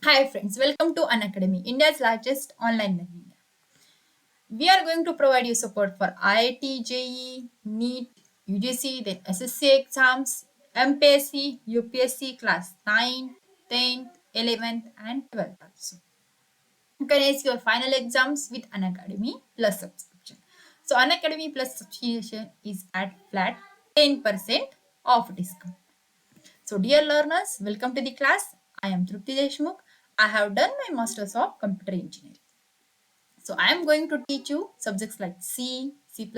Hi friends, welcome to Unacademy, India's largest online learning app. We are going to provide you support for IIT, JEE, NEET, UGC, then SSC exams, MPSC, UPSC class 9, 10th, 11th and 12th also. You can ace your final exams with Unacademy Plus subscription. So Unacademy Plus subscription is at flat 10% off discount. So, dear learners, welcome to the class. I am Trupti Deshmukh. I have done my Masters of Computer Engineering. So, I am going to teach you subjects like C, C++,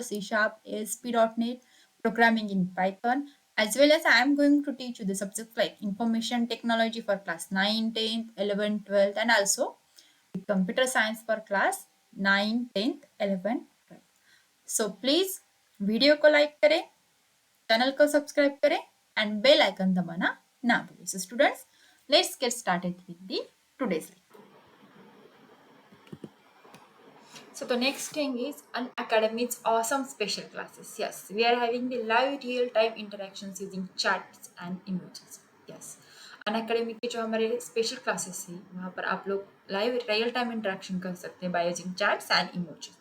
C Sharp, ASP.NET, programming in Python, as well as I am going to teach you the subjects like information technology for class 9, 10th, 11th, 12th, and also computer science for class 9, 10th, 11th, 12th. So, please video को like करें, channel को subscribe करें and bell icon दबाना ना भूलें. So students, let's get started with the today's lecture. So the next thing is Unacademy's awesome special classes. Yes, we are having the live real-time interactions using chats and emojis. Yes, Unacademy के जो हमारे special classes है वहाँ पर आप लोग live real time interaction कर सकते हैं by using chats and emojis.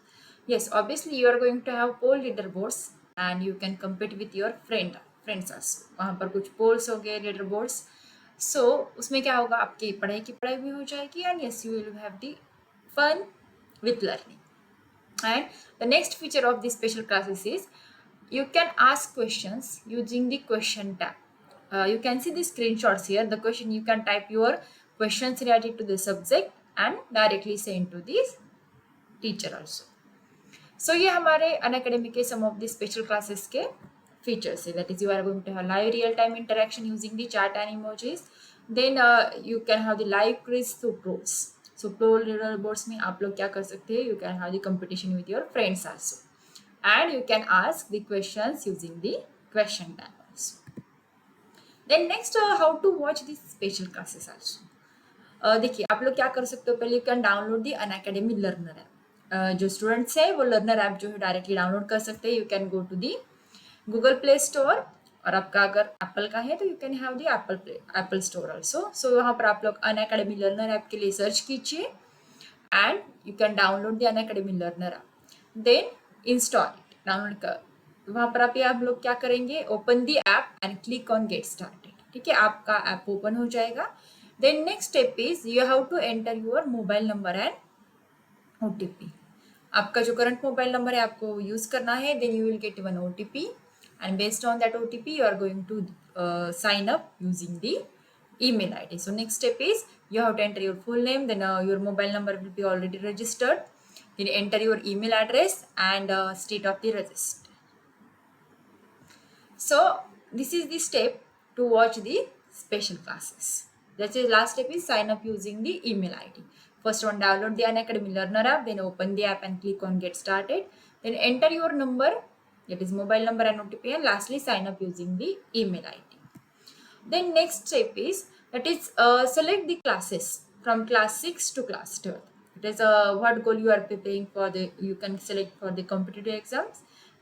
Yes, obviously you are going to have poll leaderboards and you can compete with your friends also. वहाँ पर कुछ polls हो गए leaderboards. So उसमें क्या होगा, आपकी पढ़ाई की पढ़ाई भी हो जाएगी and yes you will have the fun with learning. And the next feature of these special classes is you can ask questions using the question tab. You can see the screenshots here. The question, you can type your questions related to the subject and directly send to the teacher also. So ये हमारे Unacademy के some of the special classes के features है. That is, you are going to have live real time interaction using the chat and emojis. Then you can have the live quiz through pros. So pro leaderboards में आप लोग क्या कर सकते हैं? You can have the competition with your friends also, and you can ask the questions using the question tab also. Then next, how to watch these special classes also. देखिए आप लोग क्या कर सकते हो, पहले you can download the Unacademy learner app. जो students है वो लर्नर ऐप जो है डायरेक्टली डाउनलोड कर सकते हैं. You can go to the Google Play Store, और आपका अगर एप्पल का है तो you can have the Apple store also. So वहाँ पर आप लोग अनअकैडमी लर्नर ऐप के लिए सर्च कीजिए and you can download the Unacademy learner app. Then install it, download कर. वहाँ पर आप लोग क्या करेंगे, open the app and click on get started. ठीक है, आपका ऐप ओपन हो जाएगा. Then next step is you have to enter your mobile number and OTP. आपका जो करंट मोबाइल नंबर है आपको यूज करना है. then you will get one OTP and based on that OTP you are going to sign up using the email ID. So next step is you have to enter your full name, then your mobile number will be already registered. Then enter your email address and state of the register. So this is the step to watch the special classes. That's the last step is sign up using the email ID. First one, download the Unacademy Learner app, then open the app and click on get started. Then enter your number, that is mobile number and OTP, and lastly sign up using the email ID. Then next step is that is select the classes from class 6 to class 12. It is what goal you are preparing for. The you can select for the competitive exams,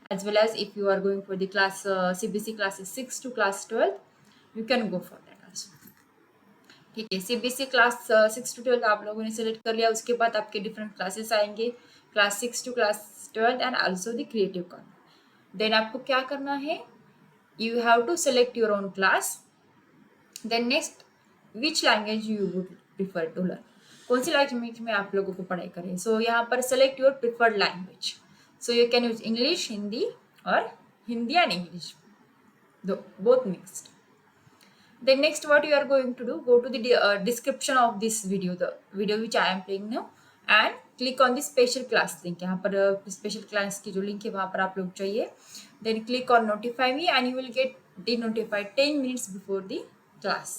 as well as if you are going for the class CBC classes 6 to class 12, you can go for that also. ठीक है, CBC class 6 to 12 आप लोगों ने select कर लिया. उसके बाद आपके डिफरेंट क्लासेस आएंगे, class 6 to class 12 and also the creative corner. Then आपको क्या करना है, you have to select your own class. Then next, which language you would prefer to learn, कौन सी लैंग्वेज में आप लोगों को पढ़ाई करें. सो यहाँ पर select your preferred language. So you can use English, Hindi, और Hindi and English, both mixed. Then next what you are going to do, go to the description of this video, the video which I am playing now, and click on the special class link. यहाँ पर special class की जो link है वहाँ पर आप लोग चाहिए. Then click on notify me and you will get denotified 10 minutes before the class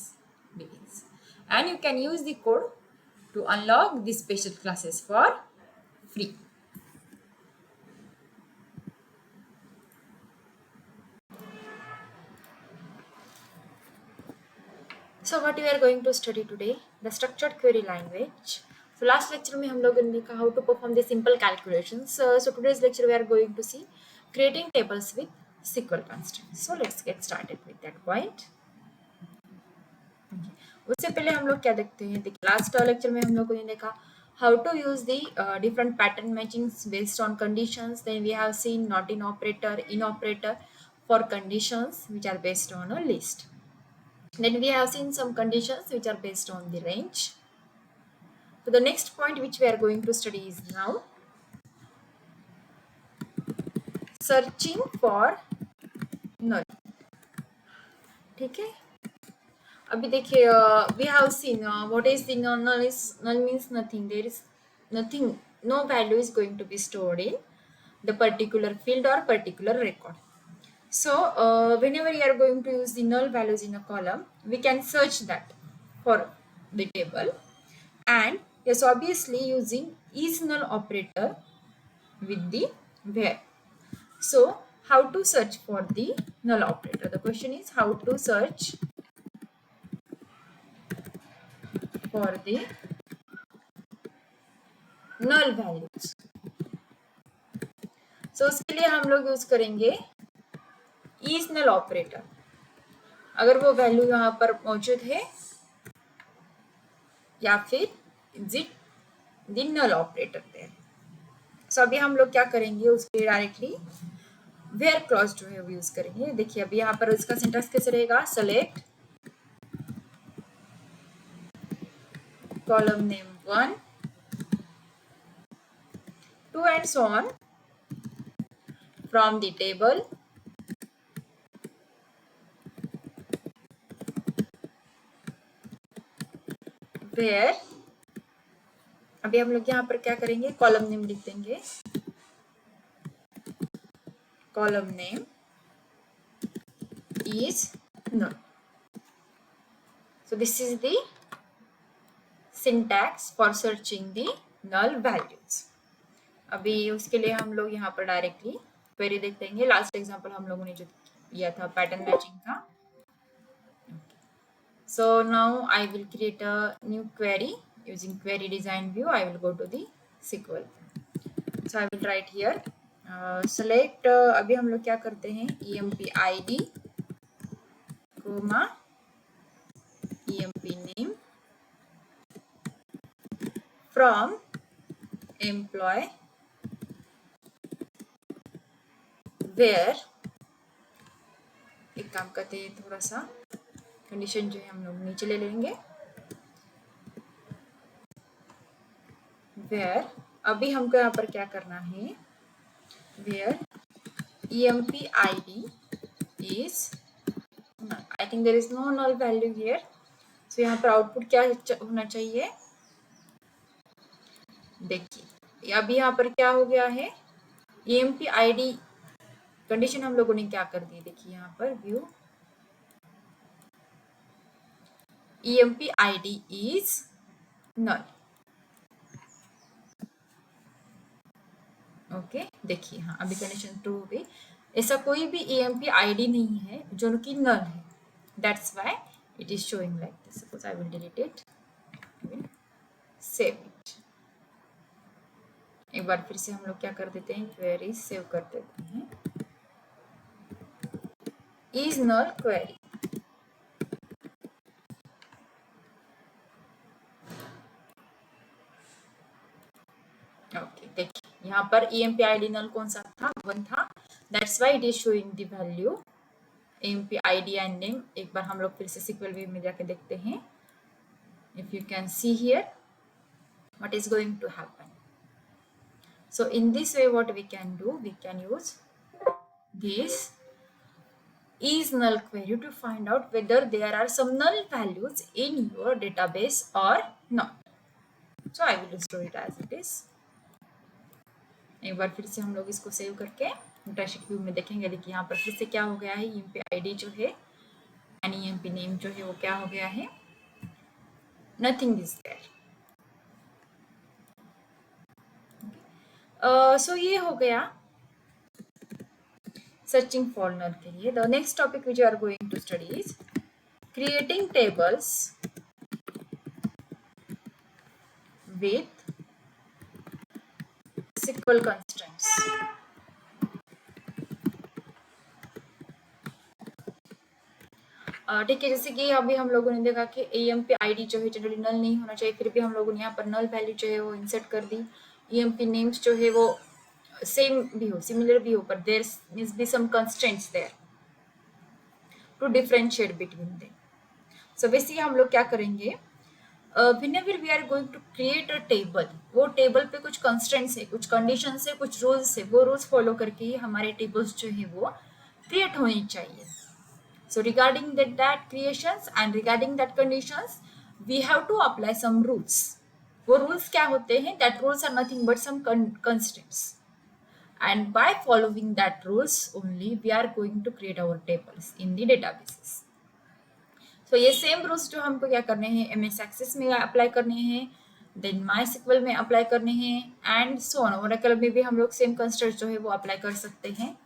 begins. And you can use the code to unlock the special classes for free. So what we are going to study today, the structured query language. So last lecture में हम लोगों ने देखा how to perform the simple calculations. So today's lecture we are going to see creating tables with SQL constraints. So let's get started with that point. उससे पहले हम लोग क्या देखते हैं, देखिए लास्ट लेक्चर में हम लोगों ने देखा how to use the different pattern matchings based on conditions. Then we have seen not in operator, in operator for conditions which are based on a list. Then we have seen some conditions which are based on the range. So the next point which we are going to study is now searching for null. ठीक है, अभी देखिए we have seen what is the null is null means nothing, there is nothing, no value is going to be stored in the particular field or particular record. So whenever you are going to use the null values in a column, we can search that for the table, and yes, obviously using is null operator with the where. So how to search for the null operator? The question is how to search for the null values. So उसके लिए हम लोग use करेंगे is null operator, अगर वो value यहाँ पर मौजूद है, या फिर is it the null operator there. सो अभी हम लोग क्या करेंगे, उसके लिए डायरेक्टली वेयर क्लॉज जो है वो यूज करेंगे. देखिए अभी यहाँ पर इसका सिंटैक्स कैसे रहेगा, select column name 1, 2 and so on from the table where. अभी हम लोग यहाँ पर क्या करेंगे, कॉलम नेम लिख देंगे, column name is null. So this is the syntax for searching the null values. अभी उसके लिए हम लोग यहाँ पर डायरेक्टली क्वेरी देख देंगे. लास्ट एग्जांपल हम लोगों ने जो किया था पैटर्न मैचिंग का. So now I will create a new query using query design view. I will go to the SQL. So I will write here select अभी हम लोग क्या करते हैं, emp id comma emp name from employee where. एक काम करते हैं, थोड़ा सा कंडीशन जो है हम लोग नीचे ले लेंगे, where. अभी हमको यहाँ पर क्या करना है, where emp id is null. I think there is no null value here. So यहाँ पर आउटपुट क्या होना चाहिए, देखिए अभी यहाँ पर क्या हो गया है, emp id कंडीशन हम लोगों ने क्या कर दी, देखिए यहाँ पर view emp id is null. Okay देखिए, हाँ अभी कंडीशन ट्रू हो गई. ऐसा कोई भी emp id नहीं है जो कि नल है, that's why it is showing like this. Suppose I will delete it, save it. एक बार फिर से हम लोग क्या कर देते हैं, क्वेरी सेव कर देते हैं, is null query. ओके देखिए यहाँ पर emp id null कौन सा था, 1 था, that's why it is showing the value emp id and name. एक बार हम लोग फिर से SQL व्यू में जाके देखते हैं. If you can see here what is going to happen. So in this way what we can do, we can use this is null query to find out whether there are some null values in your database or not. So I will store it as it is. एक बार फिर से हम लोग इसको save करके इंटरशीट view में देखेंगे. देखिए यहाँ पर फिर से क्या हो गया है, emp id जो है and emp name जो है वो क्या हो गया है, nothing is there. So ये हो गया searching for null के लिए. The next topic which we are going to study is creating tables with SQL constraints. ठीक है, जैसे कि अभी हम लोगों ने देखा कि EMP ID जो है जनरली नल नहीं होना चाहिए, फिर भी हम लोगों ने यहाँ पर नल वैल्यू जो है वो इंसर्ट कर दी। EMP नेम्स जो है वो सेम भी हो, सिमिलर भी हो, पर there must be some constraints there to differentiate between them. So वैसे हम लोग क्या करेंगे, whenever we are going to create a table, वो टेबल पे कुछ constraints है, कुछ conditions है, कुछ rules है, वो rules follow करके ही हमारे tables जो है वो create होनी चाहिए. So regarding that creations and regarding that conditions, we have to apply some rules. वो rules क्या होते हैं? That rules are nothing but some constraints. And by following that rules only, we are going to create our tables in the databases. So ये same rules जो हमको क्या करने हैं, MS Access में अप्लाई करने हैं, देन MySQL में अप्लाई करने हैं, एंड सो ऑन। Oracle में भी हम लोग सेम कंस्ट्रेंट्स जो है वो अप्लाई कर सकते हैं।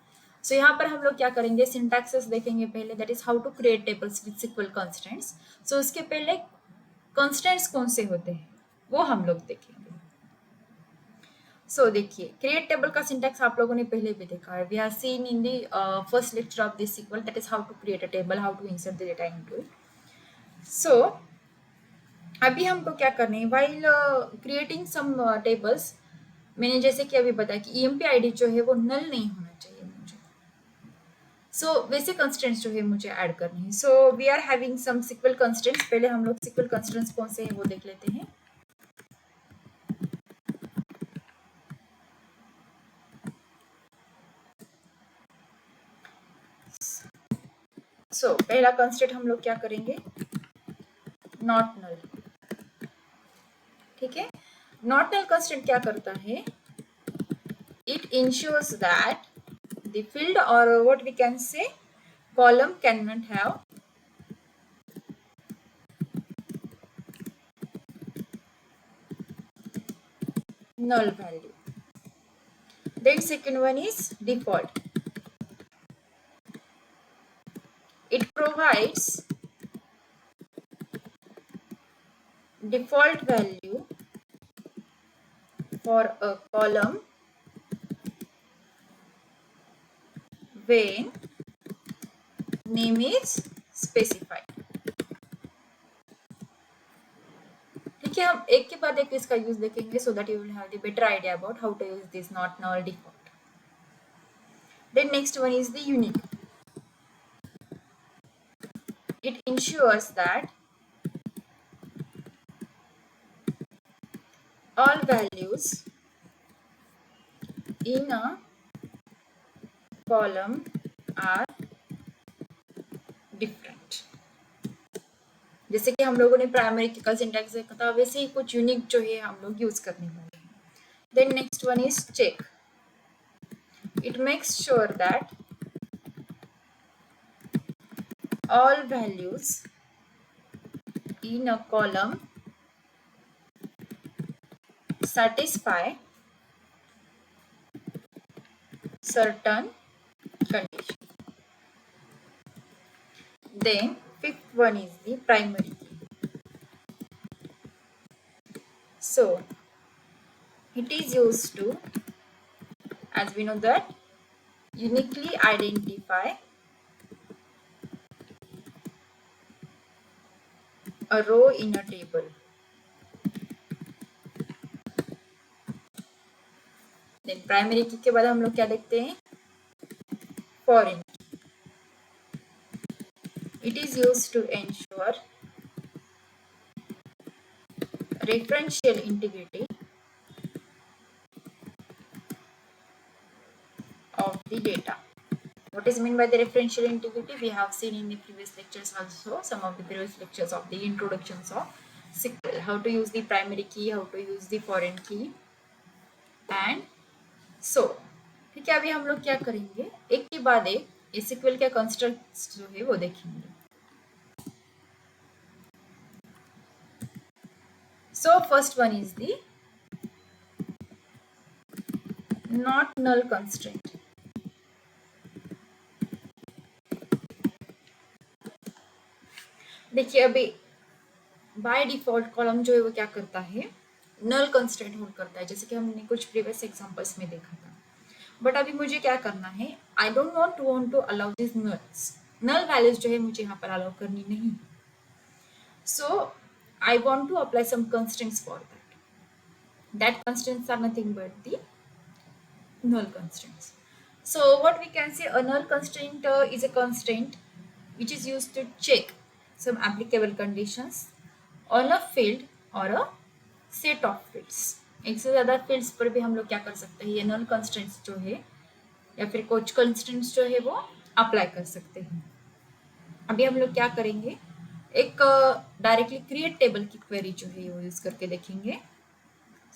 सो यहाँ पर हम लोग क्या करेंगे, सिंटैक्सेस देखेंगे पहले, that is how to create tables with SQL constraints. So उसके पहले कंस्ट्रेंट्स कौन से होते हैं वो हम लोग देखेंगे। सो देखिए, क्रिएट टेबल का सिंटैक्स आप लोगों ने पहले भी देखा है। We have seen in the first lecture of this SQL, that is how to create a table, how to insert the data into it. So अभी हमको क्या करना है, वाइल क्रिएटिंग सम टेबल्स, मैंने जैसे कि अभी बताया कि EMP ID जो है वो नल नहीं होना चाहिए मुझे। सो वैसे कंस्ट्रेंट्स जो है मुझे ऐड करने हैं। So we are having some SQL constraints. पहले हम लोग SQL कंस्ट्रेंट्स कौन से हैं वो देख लेते हैं। सो पहला कंस्ट्रेंट हम लोग क्या करेंगे, नॉट नल। ठीक है, नॉट नल कंस्ट्रेंट क्या करता है, it ensures that the field, or what we can say, column cannot have null value. Then second one is default. It provides default value for a column when name is specified. ठीक है, हम एक के बाद एक इसका use देखेंगे, so that you will have the better idea about how to use this not null default. Then next one is the unique. It ensures that all values in a column are different. जैसे कि हम लोगों ने primary की कल syntax देखा था, वैसे ही कुछ यूनिक जो है हम लोग यूज करने वाले हैं। Then next one is check. It makes sure that all values in a column satisfy certain condition. Then fifth one is the primary key. So it is used to, as we know that, uniquely identify a row in a table. Then primary key के बाद हम लोग क्या देखते हैं, foreign key. It is used to ensure referential integrity of the data. What is meant by the referential integrity? We have seen in the previous lectures also, some of the previous lectures of the introductions of SQL, how to use the primary key, how to use the foreign key, and so ठीक है। अभी हम लोग क्या करेंगे, एक के बाद एक SQL के कंस्ट्रक्ट्स जो है वो देखेंगे। So first one is the not null constraint. देखिए, अभी बाय डिफॉल्ट कॉलम जो है वो क्या करता है, नल कंस्ट्रेंट होल्ड करता है, जैसे कि हमने कुछ प्रीवियस एग्जांपल्स में देखा था। बट अभी मुझे क्या करना है, I don't want to allow this nulls. Null values जो है मुझे यहाँ पर अलाउ करनी नहीं। So I want to apply some constraints for that constraints are nothing but the null constraints. So what we can say, a null constraint is a constraint which is used to check some applicable conditions on a field or a set of fields. एक से ज़्यादा fields पर भी हम लोग क्या कर सकते हैं, ये null constraints जो है या फिर कुछ constraints जो है वो अप्लाई कर सकते हैं। अभी हम लोग क्या करेंगे, एक डायरेक्टली क्रिएट टेबल की क्वेरी जो है वो यूज करके देखेंगे।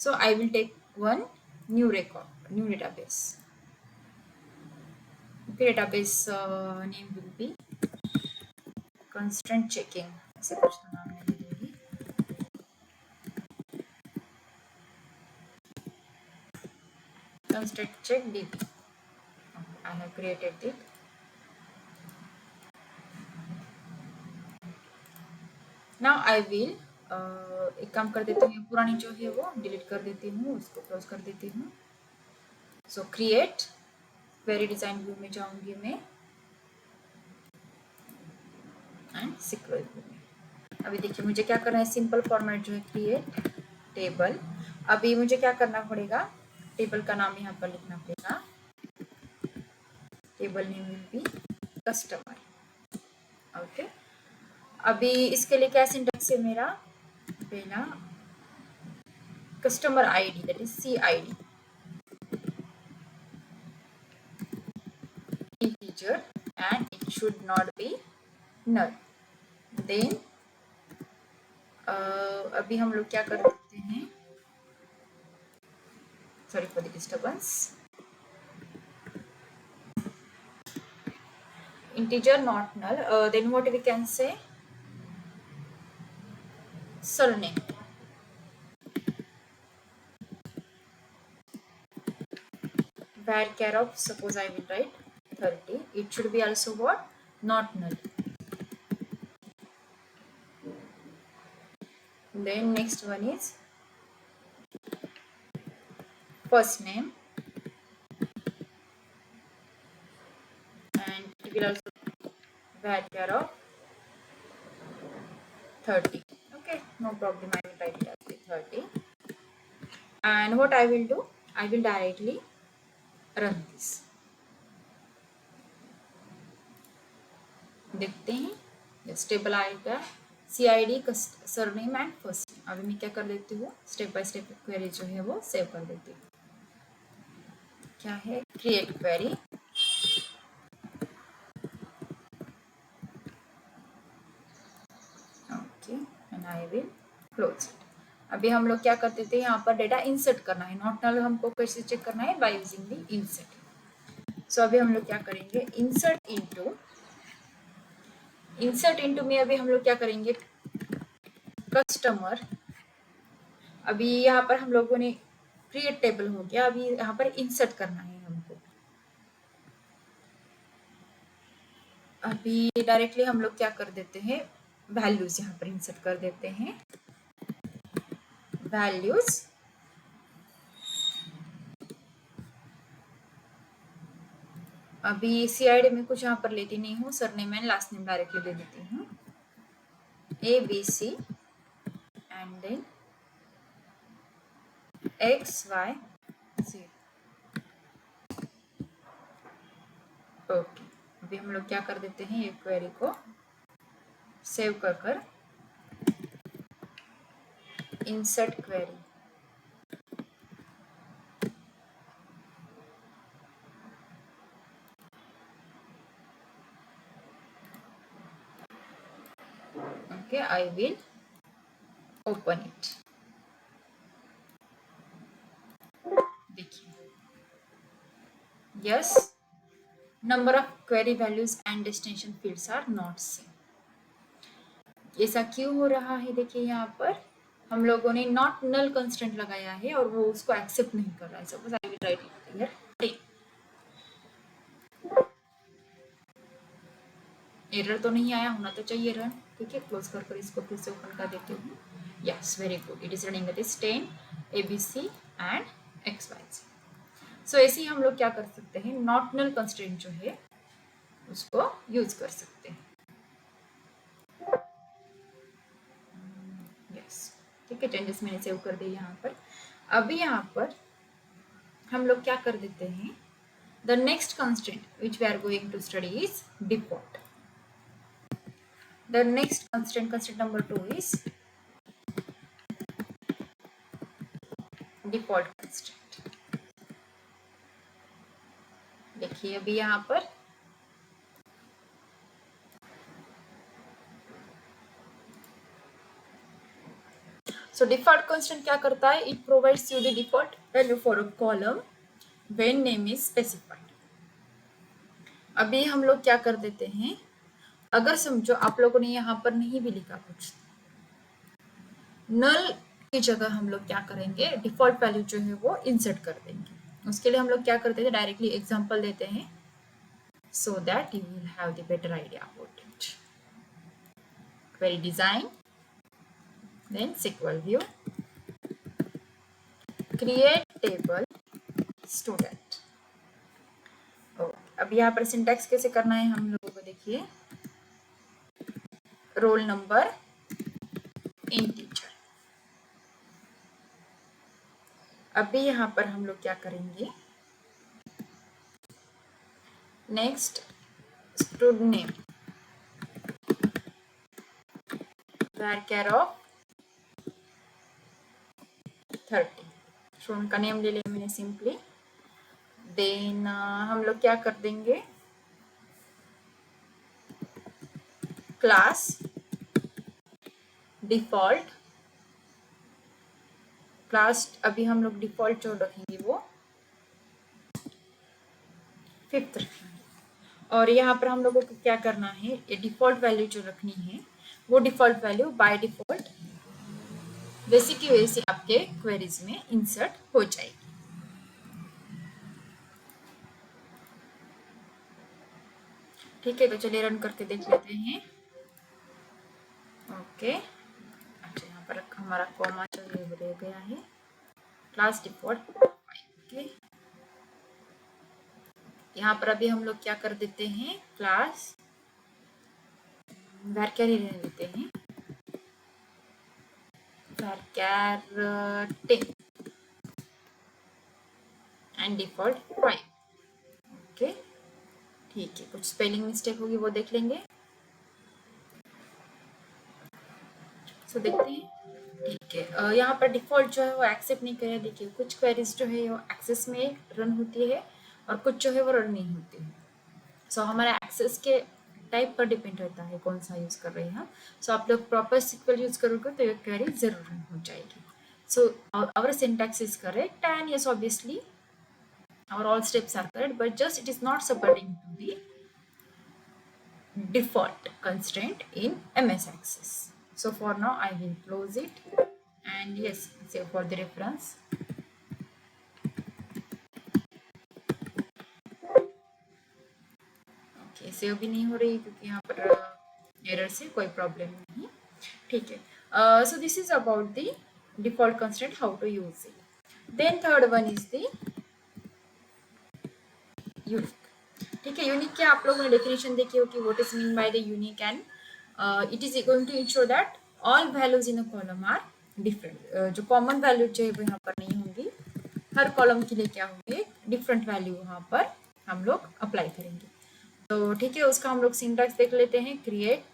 So I will take one new record, new database. Okay, database name will be constraint checking. ऐसे कुछ तो नाम नहीं देगी। Constraint check DB. Okay, I have created it. Now I will एक काम कर देती हूँ, पुरानी जो है वो डिलीट कर देती हूँ, उसको क्लोज कर देती हूँ। सो क्रिएट क्वेरी डिजाइन व्यू में जाऊंगी मैं एंड SQL व्यू में। अभी देखिए मुझे क्या करना है, सिंपल फॉर्मेट जो है क्रिएट टेबल। अभी मुझे क्या करना पड़ेगा, टेबल का नाम यहाँ पर लिखना पड़ेगा, table name will be customer. Okay, अभी इसके लिए क्या सिंटैक्स है मेरा, पहला customer ID that is CID integer and it should not be null. Then अभी हम लोग क्या कर सकते हैं, sorry for the disturbance, integer not null, then what we can say, surname, var of, suppose I will write 30, it should be also what, not null. Then next one is first name and it will also var of 30. Okay, no problem, I will write it as 30. And what I will do, I will directly run this. देखते हैं, yes table आएगा CID surname and first name. अभी मैं क्या कर देती हूँ, step by step query जो है वो सेव कर देती हूँ। क्या है, create query, okay and I will close it. अभी हम लोग क्या करते थे, यहाँ पर डेटा इंसर्ट करना है, नॉट नल हमको कैसे चेक करना है, बाय यूजिंग द इंसर्ट। सो अभी हम लोग क्या करेंगे, इंसर्ट इनटू में अभी हम लोग क्या करेंगे, कस्टमर। अभी यहाँ पर हम लोगों ने क्रिएट टेबल हो गया, अभी यहाँ पर इंसर्ट करना है हमको। अभी डायरेक्टली हम लोग क्या कर देते हैं, वैल्यूज यहाँ पर इंसर्ट कर देते हैं, वैल्यूज अभी CID में कुछ यहाँ पर लेती नहीं हूँ, surname and last name directly दे देती हूँ, ABC and then XYZ। Okay, अभी हम लोग क्या कर देते हैं, ये क्वेरी को सेव कर insert query, okay, I will open it. देखिए, yes, number of query values and destination fields are not same. ऐसा क्यों हो रहा है, देखिए यहाँ पर हम लोगों ने नॉट नल कंस्टेंट लगाया है और वो उसको एक्सेप्ट नहीं कर रहा है। Suppose I will write it here 10, error तो नहीं आया, होना तो चाहिए रन। ठीक है, क्लोज कर इसको फिर से ओपन कर देती हूँ। Yes, very good, it is running, it is 10 ABC and XYZ। सो ऐसे ही हम लोग क्या कर सकते हैं, नॉट नल कंस्ट्रेंट जो है उसको यूज कर सकते हैं। यस, ठीक है, चेंजेस मैंने सेव कर दिए यहाँ पर। अभी यहाँ पर हम लोग क्या कर देते हैं, the next constraint which we are going to study is default. The next constraint number 2 is default constraint. देखिए अभी यहाँ पर सो डिफॉल्ट कंस्ट्रेंट क्या करता है, it provides you the default value for a column when name is specified. अभी हम लोग क्या कर देते हैं, अगर समझो आप लोगों ने यहाँ पर नहीं भी लिखा कुछ, नल की जगह हम लोग क्या करेंगे, डिफॉल्ट वैल्यू जो है वो इंसर्ट कर देंगे। उसके लिए हम लोग क्या करते हैं, डायरेक्टली एग्जांपल देते हैं so that you will have the better idea about it. Query design, then SQL view, create table student। अब यहाँ पर सिंटैक्स कैसे करना है हम लोगों को देखिए, रोल नंबर इंटीजर। अभी यहाँ पर हम लोग क्या करेंगे, next student name varchar of 30, student का नेम ले लिया मैंने सिंपली। देन हम लोग क्या कर देंगे, क्लास डिफॉल्ट, क्लास अभी हम लोग डिफॉल्ट जो रखेंगे वो 5th रखेंगे। और यहाँ पर हम लोगों को क्या करना है, ये डिफॉल्ट वैल्यू जो रखनी है वो डिफॉल्ट वैल्यू बाय डिफॉल्ट वैसे की वैसे आपके क्वेरीज में इंसर्ट हो जाएगी। ठीक है, तो चलिए रन करके देख लेते हैं। ओके, अच्छा यहाँ पर हमारा कॉमा जो है वो रह गया है, क्लास डिफॉल्ट। ओके, यहाँ पर अभी हम लोग क्या कर देते हैं, क्लास varchar ही रहने देते हैं, varchar 10 एंड डिफॉल्ट 5। ओके, ठीक है, कुछ स्पेलिंग मिस्टेक होगी वो देख लेंगे। सो देखते हैं, ठीक है। यहाँ पर डिफॉल्ट जो है वो एक्सेप्ट नहीं करे। देखिए कुछ क्वेरीज जो है वो एक्सेस में रन होती है और कुछ जो है वो रन नहीं होती है। सो हमारा एक्सेस के टाइप पर डिपेंड रहता है कौन सा यूज कर रहे हैं हम। सो आप लोग प्रॉपर सिक्वल यूज करोगे तो ये क्वेरी जरूर रन हो जाएगी। सो our syntax is correct and yes obviously our all steps are correct, but just it is not supporting to the default constraint in MS Access. So for now I will close it and yes save for the reference. Okay, save भी नहीं हो रही क्योंकि यहाँ पर error से कोई problem नहीं। ठीक है, so this is about the default constraint, how to use it. Then third one is the unique. ठीक है, यूनिक क्या आप लोगों ने डेफिनेशन देखी होगी, what is mean by the unique and it is going to ensure that all values in a column are different. जो common value जो है वो यहाँ पर नहीं होंगी, हर कॉलम के लिए क्या होंगे, डिफरेंट वैल्यू यहाँ पर हम लोग अप्लाई करेंगे। तो ठीक है, उसका हम लोग सिंटैक्स देख लेते हैं, create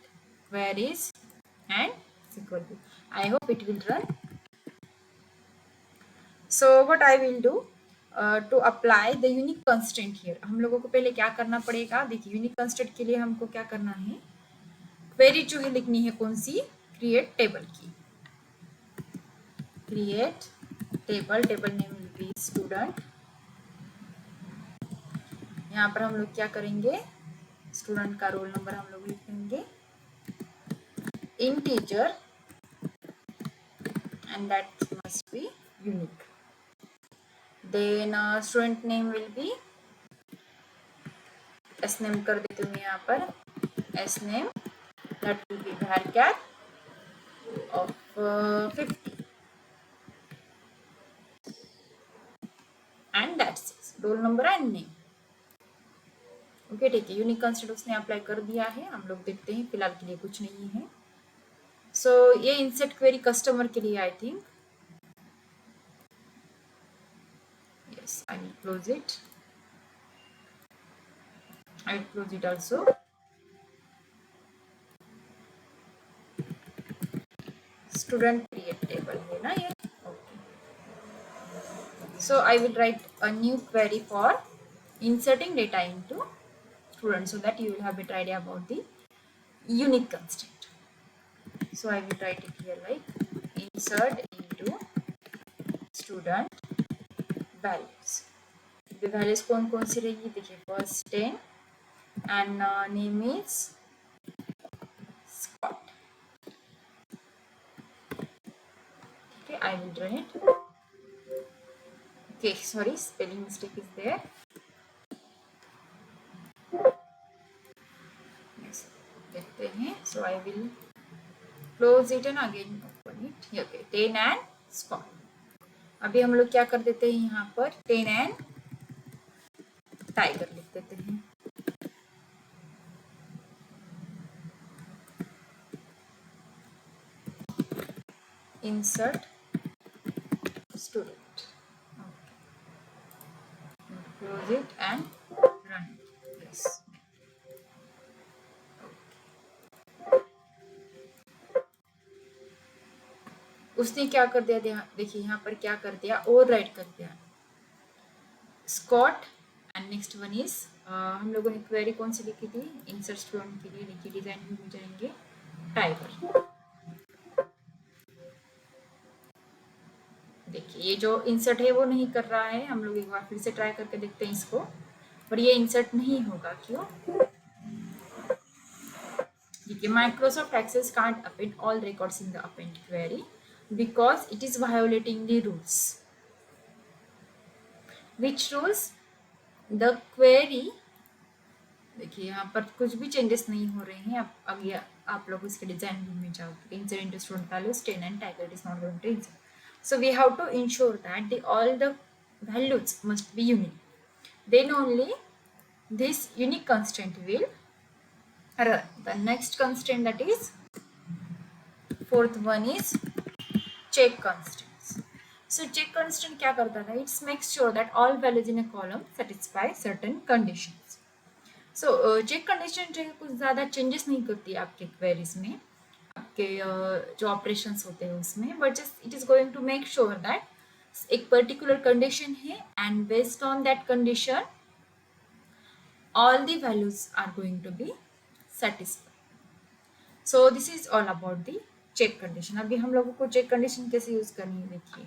queries and SQL view. I hope it will run. So what I will do to apply the unique constraint here, हम लोगों को पहले क्या करना पड़ेगा, देखिए यूनिक कंस्ट्रेंट के लिए हमको क्या करना है, क्वेरी जो है लिखनी है कौन सी, क्रिएट टेबल की। Create table, table name will be student. यहाँ पर हम लोग क्या करेंगे, स्टूडेंट का रोल नंबर हम लोग लिखेंगे integer and that must be unique. Then student name will be s name कर देती हूँ यहाँ पर, s name that will be varchar of 50 and that's it, roll number and name. Okay, okay ठीक है, यूनिक कंस्ट्रेंट उसने apply कर दिया है, हम लोग देखते हैं, फिलहाल के लिए कुछ नहीं है। सो ये इंसर्ट क्वेरी कस्टमर के लिए I think, yes I will close it, I will close it also. Student create table है ना ये, okay. So I will write a new query for inserting data into student so that you will have a better idea about the unique constraint. So I will write it here like insert into student values. The values कौन कौन सी रहेगी देखिए, first 10 and name is Scott. Okay, I will run it. Okay, sorry, spelling mistake is there. Yes, देखते हैं. So I will close it and again open it. Okay, 10 and Scott. अभी हम लोग क्या कर देते हैं, यहाँ पर 10 एंड टाइगर लिख देते हैं। Insert student, close it and run it, yes. उसने क्या कर दिया, देखिए यहाँ पर क्या कर दिया, ओवर राइट कर दिया Scott and next one is, हम लोगों ने क्वेरी कौन सी लिखी थी, इंसर्ट स्टूडेंट के लिए लिखी, डिजाइन में जाएंगे टाइगर। देखिए ये जो इंसर्ट है वो नहीं कर रहा है, हम लोग एक बार फिर से ट्राई करके देखते हैं इसको, पर ये इंसर्ट नहीं होगा, क्यों? देखिए Microsoft Access can't append all records in the append query because it is violating the rules. Which rules? The query, देखिए यहाँ पर कुछ भी चेंजेस नहीं हो रहे हैं, अब ये आप लोग इसके डिजाइन व्यू में जाओ, insert into student values 10 and tiger is not going to insert. So we have to ensure that all the values must be unique. Then only this unique constraint will run. The next constraint, that is fourth one, is check constraints. So check constraint क्या करता था? It makes sure that all values in a column satisfy certain conditions. So check condition जो है कुछ ज़्यादा changes नहीं करती है आपके क्वेरीज में, आपके जो ऑपरेशंस होते हैं उसमें, but just it is going to make sure that एक पर्टिकुलर कंडीशन है and based on that condition all the values are going to be satisfied. So this is all about the check condition. अभी हम लोगों को check condition कैसे use करनी है देखिए।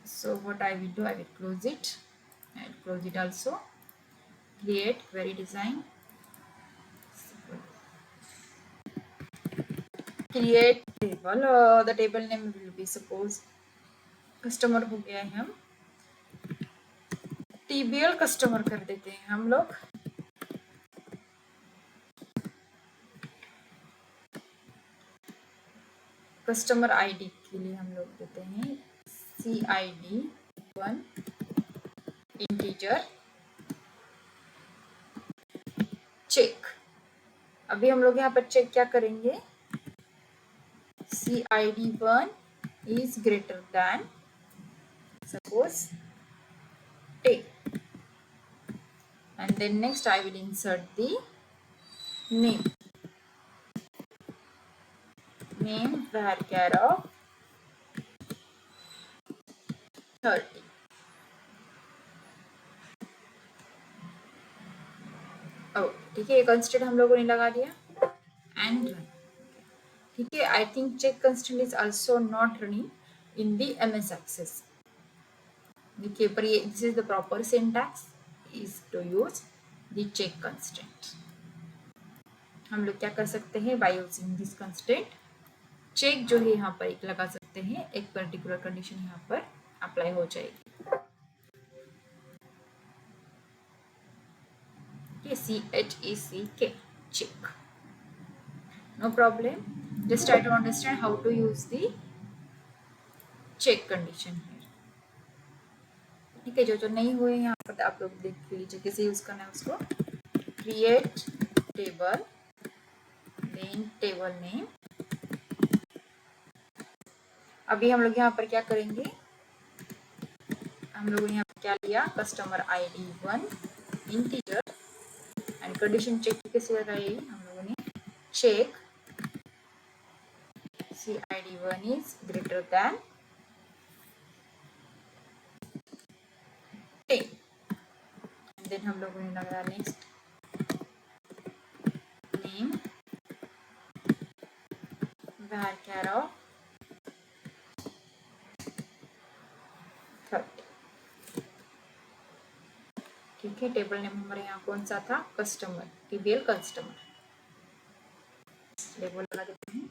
So what I will do, I will close it, I will close it also, create query design, create table, the table name will be suppose customer हो गया है, हम TBL कस्टमर कर देते हैं हम लोग। कस्टमर आईडी के लिए हम लोग देते हैं CID1 इंटीजर चेक। अभी हम लोग यहाँ पर चेक क्या करेंगे, CID1 is greater than suppose 10, and then next I will insert the name varchar of 30। ठीक है, ये कंस्ट्रेंट हम लोगों ने लगा दिया एंड रन। ठीक है, I think check constraint is also not running in the MS Access. देखिए पर ये this is the proper syntax is to use the check constraint. हम लोग क्या कर सकते हैं, by using this constraint check जो है यहाँ पर एक लगा सकते हैं, एक पर्टिकुलर कंडीशन यहाँ पर अप्लाई हो जाएगी। CHECK, check, no problem, just try to understand how to use the check condition here। ठीक है। जो नहीं हुए यहाँ पर आप लोग देख लीजिए कैसे यूज करना है उसको। Create table, main table name. अभी हम लोग यहाँ पर क्या करेंगे, हम लोगों ने यहाँ पर क्या लिया, customer ID 1 integer and condition check कैसे लगाई हम लोगों ने, check CID 1 is greater than 10 and then हम लोगों ने लगाया नेक्स्ट नेम var of 30। ठीक है, टेबल नेम हमारे यहाँ कौन सा था, कस्टमर, TBL कस्टमर, लेबल लगा देते हैं।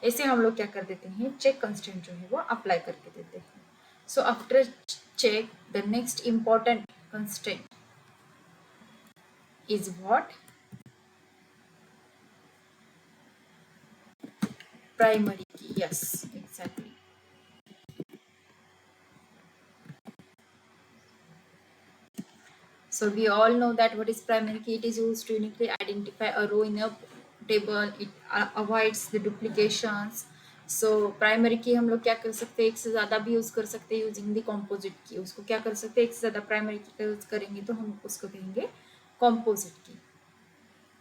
ऐसे हम लोग क्या कर देते हैं, चेक कंस्टेंट जो है वो अप्लाई करके देते हैं। So after check the next important constant is what, primary key, yes exactly। So we all know that what is primary key, it is used to uniquely identify a row in a table, it avoids the duplications। So primary key हम लोग क्या कर सकते हैं, एक से ज्यादा भी यूज कर सकते हैं यूजिंग द कॉम्पोजिट की। उसको क्या कर सकते हैं, एक से ज्यादा प्राइमरी की का यूज करेंगे तो हम उसको कहेंगे कॉम्पोजिट की।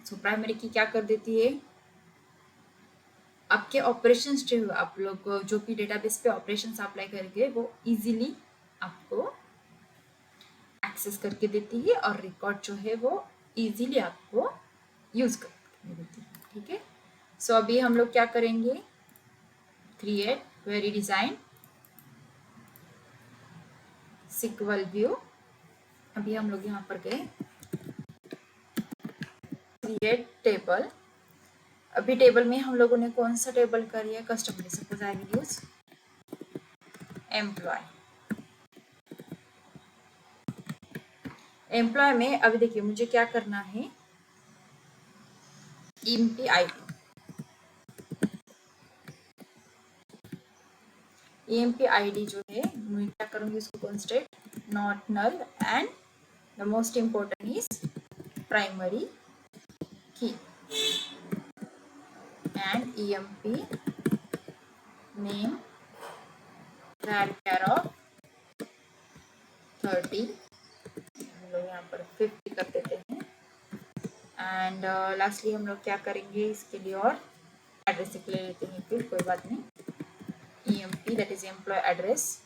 सो प्राइमरी की क्या कर देती है, आपके ऑपरेशंस जो है, आप लोग जो भी डेटाबेस पे ऑपरेशंस अप्लाई करेंगे वो इजीली आपको एक्सेस करके देती है और रिकॉर्ड जो है वो इजीली आपको यूज करके देती है। ठीक है, सो अभी हम लोग क्या करेंगे, create query design SQL view. अभी हम लोग यहाँ पर गए क्रिएट टेबल। अभी टेबल में हम लोगों ने कौन सा टेबल कर लिया, customer, suppose I will use employ. Employ में अभी देखिए मुझे क्या करना है, EMP ID, EMP ID जो है मैं क्या करूंगी, उसको construct not null and the most important is primary key and EMP name var of 30, हम लोग यहाँ पर 50 कर देते हैं। एंड लास्टली हम लोग क्या करेंगे, इसके लिए और एड्रेस ले लेते हैं, फिर कोई बात नहीं, EMP that is employee address.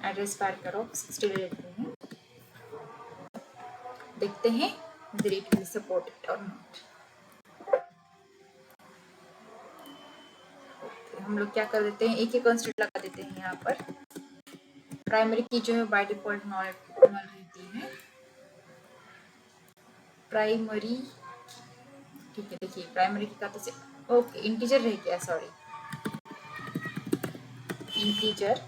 Address पार करो 60 ले लेते हैं, देखते हैं whether it will support it or not। हम लोग क्या कर देते हैं, एक ही कंस्ट्रक्ट लगा देते हैं यहाँ पर। प्राइमरी की जो है बाय डिफॉल्ट नॉल रहती है, प्राइमरी। ठीक है, देखिए प्राइमरी की का तो ओके इंटीजर रह गया, सॉरी इंटीजर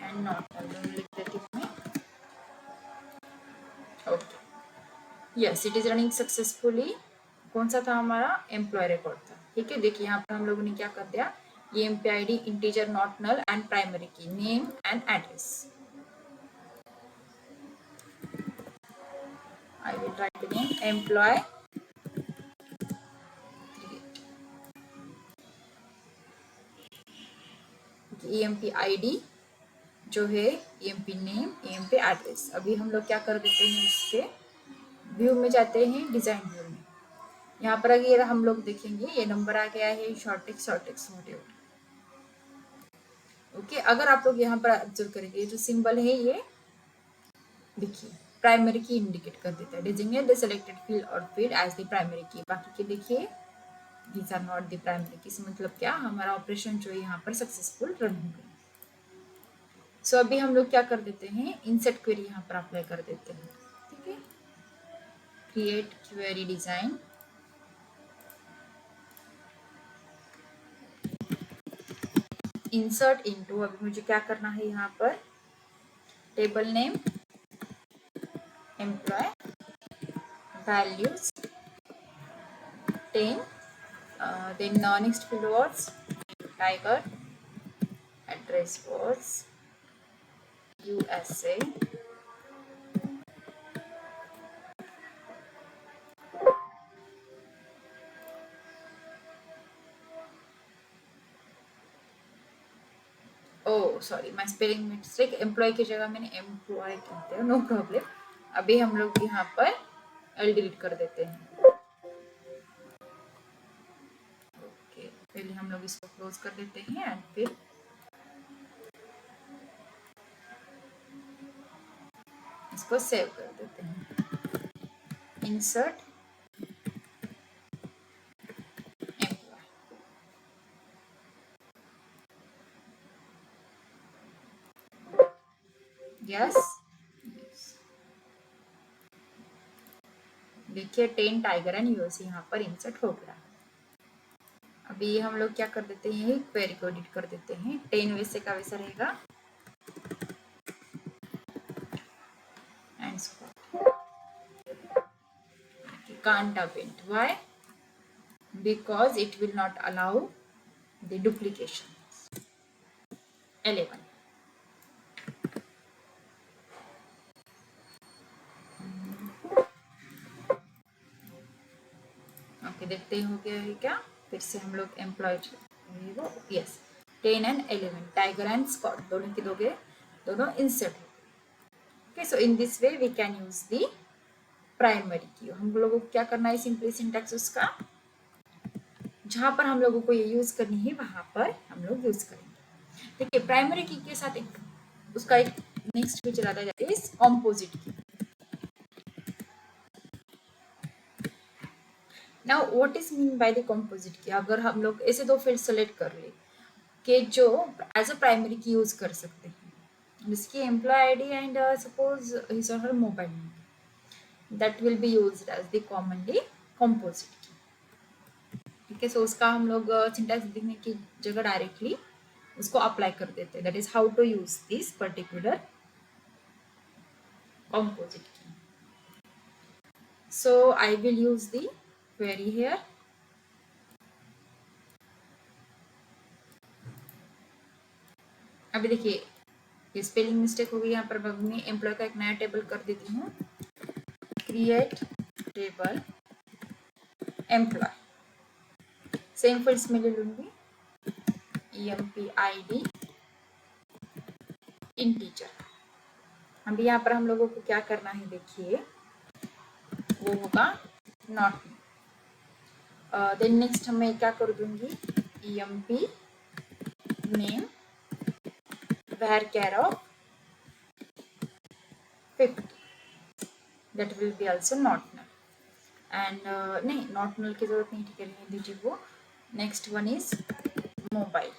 एंड नॉट लिख देती हूँ मैं। Okay, yes it is running successfully. कौन सा था हमारा, एम्प्लॉय रिकॉर्ड था। ठीक है, देखिए यहाँ पर हम लोगों ने क्या कर दिया, EMP ID integer not null and primary key name and address. I will write the name employee, EMP ID जो है, EMP नेम, EMP एड्रेस। अभी हम लोग क्या कर देते हैं, इसके व्यू में जाते हैं, डिजाइन व्यू में। यहाँ पर अगर हम लोग देखेंगे ये नंबर आ गया है, शॉर्टेक्स व्हाटएवर। ओके, अगर आप लोग यहाँ पर ऑब्जर्व करेंगे जो सिंबल है ये देखिए प्राइमरी की इंडिकेट कर देता है, डिजिग्नेट द सिलेक्टेड फील्ड और field as the primary key. बाकी के देखिए these are not the primary key. मतलब क्या, हमारा ऑपरेशन जो है यहाँ पर सक्सेसफुल रन हो गया। सो अभी हम लोग क्या कर देते हैं, इंसर्ट क्वेरी यहाँ पर अप्लाई कर देते हैं। ठीक है, create query design insert into, अभी मुझे क्या करना है यहाँ पर, table name, employ, values 10, then next field was tiger, address was USA, oh sorry my spelling mistake, employ की जगह मैंने एम्प्लॉय कहते हैं, नो प्रॉब्लम। अभी हम लोग यहाँ पर एल डिलीट कर देते हैं। ओके, पहले हम लोग इसको क्लोज कर देते हैं एंड फिर इसको सेव कर देते हैं। इंसर्ट एम्प्लॉय, यस, देखिए 10 टाइगर एंड यूएस यहाँ पर इंसर्ट हो गया। अभी हम लोग क्या कर देते हैं, क्वेरी को एडिट कर देते हैं। 10 वैसे का वैसा रहेगा and can't append. Why? Because it will not allow the duplication. 11. Okay, देखते हो गया है क्या? फिर से हम लोग employ, yes, 10 and 11 tiger and Scott दोनों की दोनों इंसर्ट हो। Okay, so in this way we can use the primary key. हम लोगों को क्या करना है, सिंपली सिंटैक्स उसका जहां पर हम लोगों को ये यूज करनी है वहां पर हम लोग यूज करेंगे। देखिए प्राइमरी की के साथ एक उसका एक नेक्स्ट फीचर आता है, that is composite key. Now what is mean by the composite key, अगर हम लोग ऐसे दो फील्ड सेलेक्ट कर ले कि जो as a primary key use कर सकते हैं, जिसकी employee ID and suppose his और her mobile number, that will be used as the commonly composite key. ठीक है, सो उसका हम लोग सिंटैक्स लिखने की जगह डायरेक्टली उसको अप्लाई कर देते हैं। That is how to use this particular composite key. So I will use the query here. अभी देखिए ये स्पेलिंग मिस्टेक हो गई यहाँ पर, मैं एम्प्लॉय का एक नया टेबल कर देती हूँ, create table employ, same fields में ले लूंगी, EMPID इंटीजर। अभी यहाँ पर हम लोगों को क्या करना है, देखिए वो होगा नॉट। देन नेक्स्ट मैं क्या कर दूंगी, EMP name varchar of 50, that will be also not null and नहीं not null की जरूरत नहीं, ठीक है रहने दीजिए वो। Next one is mobile,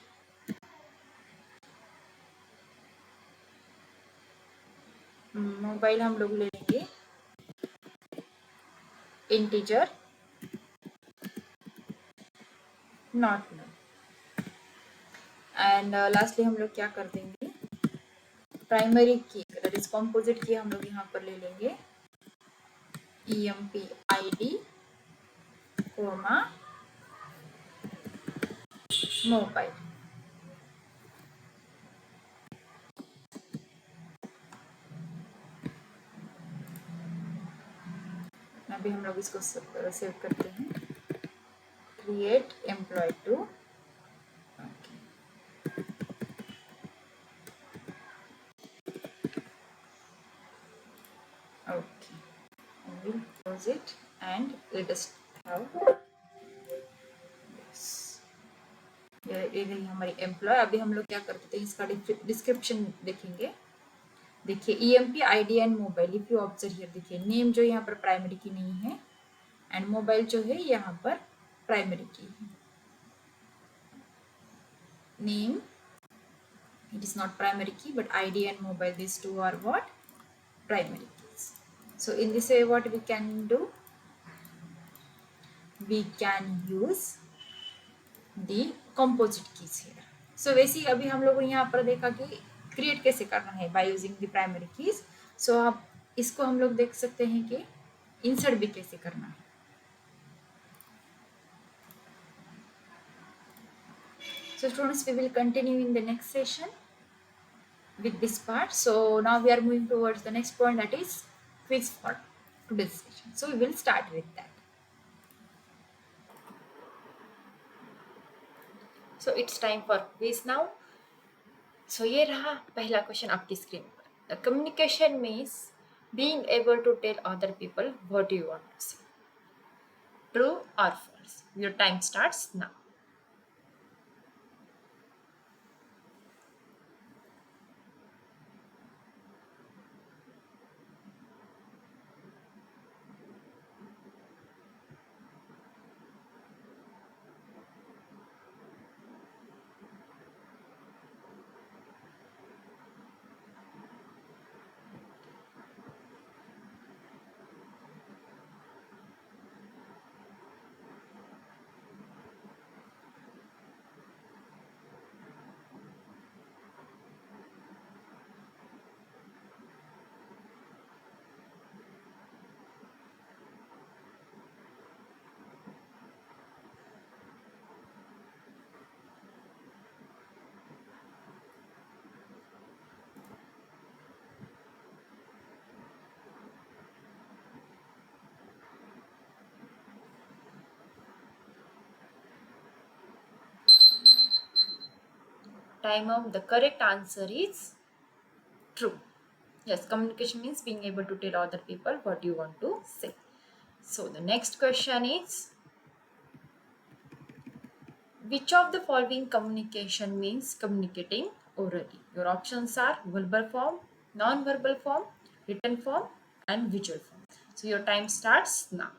mobile हम लोग ले लेंगे integer not null and lastly हम लोग क्या कर देंगे, प्राइमरी की दैट इज कंपोजिट की हम लोग यहाँ पर ले लेंगे, EMPID कोमा मोबाइल। अभी हम लोग इसको सेव करते हैं, create employ two, okay, I will close it and let us have this. ये रही हमारी एम्प्लॉय। अभी हम लोग क्या करते हैं, इसका डिस्क्रिप्शन देखेंगे। देखिए EMPID and mobile, if you observe here, देखिए नेम जो यहाँ पर प्राइमरी की नहीं है एंड मोबाइल जो है यहाँ पर प्राइमरी की है। Name it is not primary key, but ID and mobile, these two are what, primary keys. So in this way what we can do, we can use the composite keys here. सो वैसे अभी हम लोगों ने यहाँ पर देखा कि create कैसे करना है by using the primary keys. So आप इसको हम लोग देख सकते हैं कि इंसर्ट भी कैसे करना है। So students, we will continue in the next session with this part. So now we are moving towards the next point, that is quiz for today's session. So we will start with that. So it's time for quiz now. So ये रहा पहला question आपकी screen पर। The communication means being able to tell other people what you want to say. True or false? Your time starts now. Time up. The correct answer is true. Yes, communication means being able to tell other people what you want to say. So the next question is, which of the following communication means communicating orally? Your options are verbal form, non-verbal form, written form, and visual form. So your time starts now.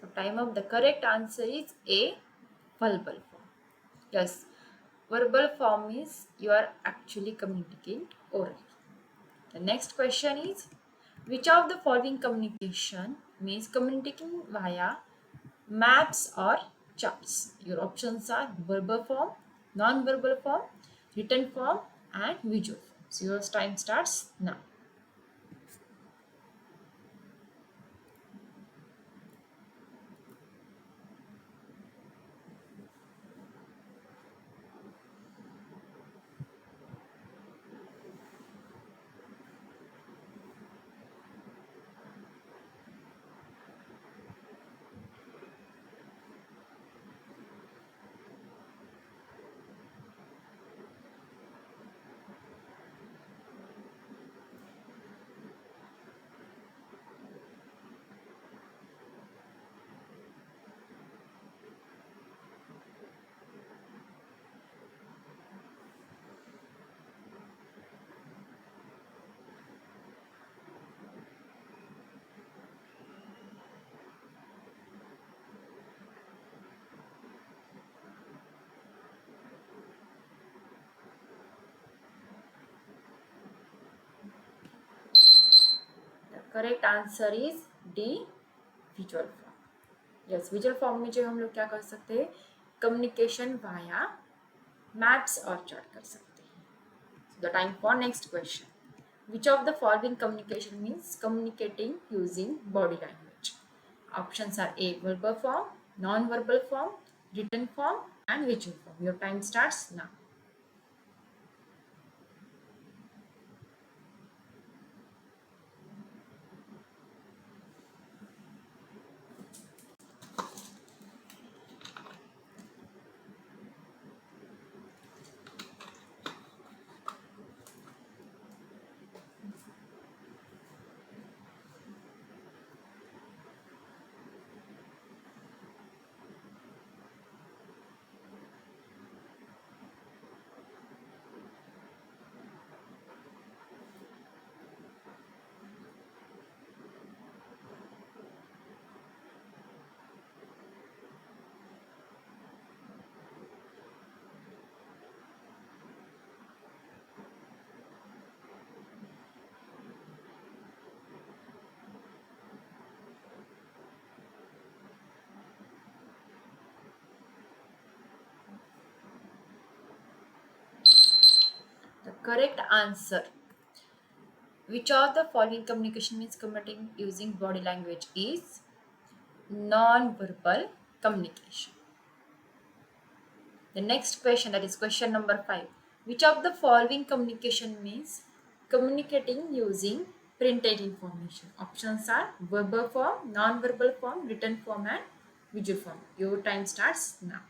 So time up. The correct answer is A, verbal form. Yes, verbal form is you are actually communicating orally. The next question is, which of the following communication means communicating via maps or charts? Your options are verbal form, non-verbal form, written form, and visual form. So your time starts now. The correct answer is D, visual form. Yes, visual form में जो हम लोग क्या कर सकते हैं, communication via maps और chart कर सकते हैं. So the time for next question. Which of the following communication means communicating using body language? Options are A, verbal form, non-verbal form, written form, and visual form. Your time starts now. The correct answer. Which of the following communication means communicating using body language is non-verbal communication. The next question, that is question number 5. Which of the following communication means communicating using printed information? Options are verbal form, non-verbal form, written form and visual form. Your time starts now.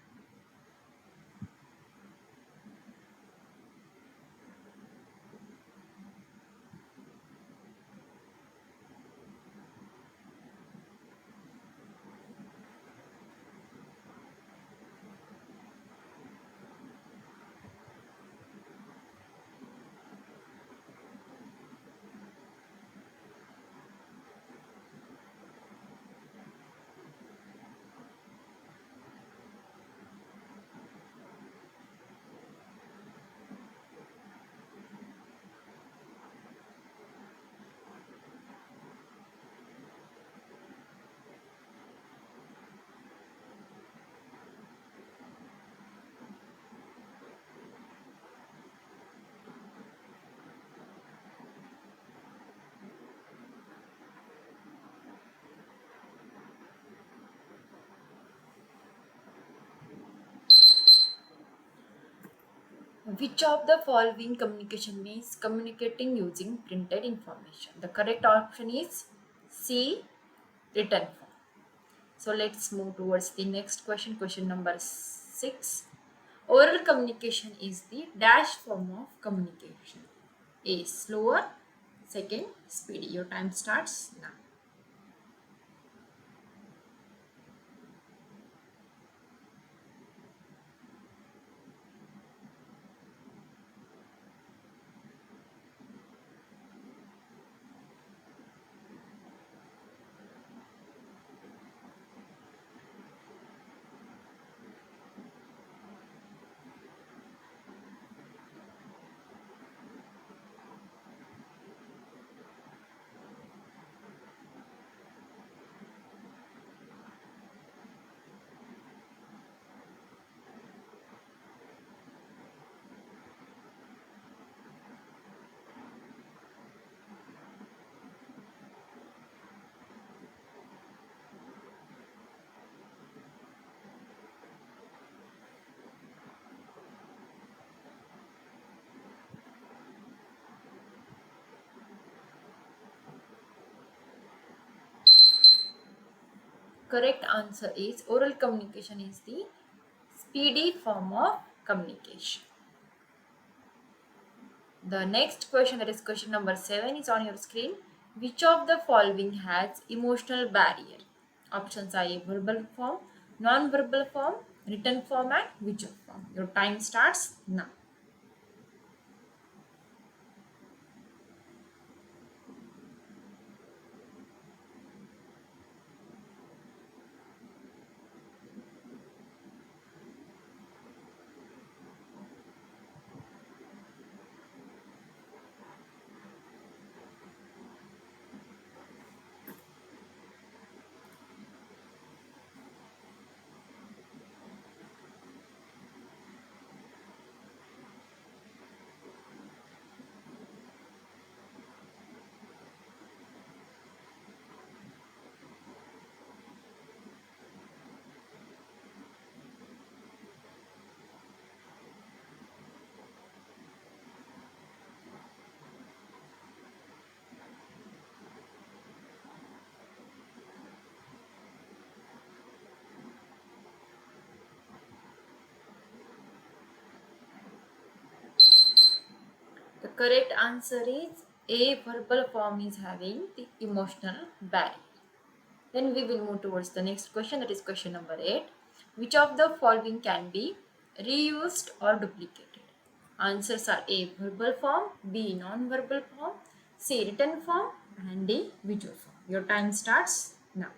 Which of the following communication means communicating using printed information? The correct option is C, written form. So let's move towards the next question, question number 6. Oral communication is the dash form of communication. A, slower, second, speedy. Your time starts now. Correct answer is oral communication is the speedy form of communication. The next question, that is question number 7, is on your screen. Which of the following has emotional barrier? Options are A, verbal form, non-verbal form, written form and visual form. Your time starts now. correct answer is A. Verbal form is having the emotional barrier. Then we will move towards the next question, that is question number 8. Which of the following can be reused or duplicated? Answers are A. Verbal form, B. non-verbal form, C. Written form, and D. Visual form. Your time starts now.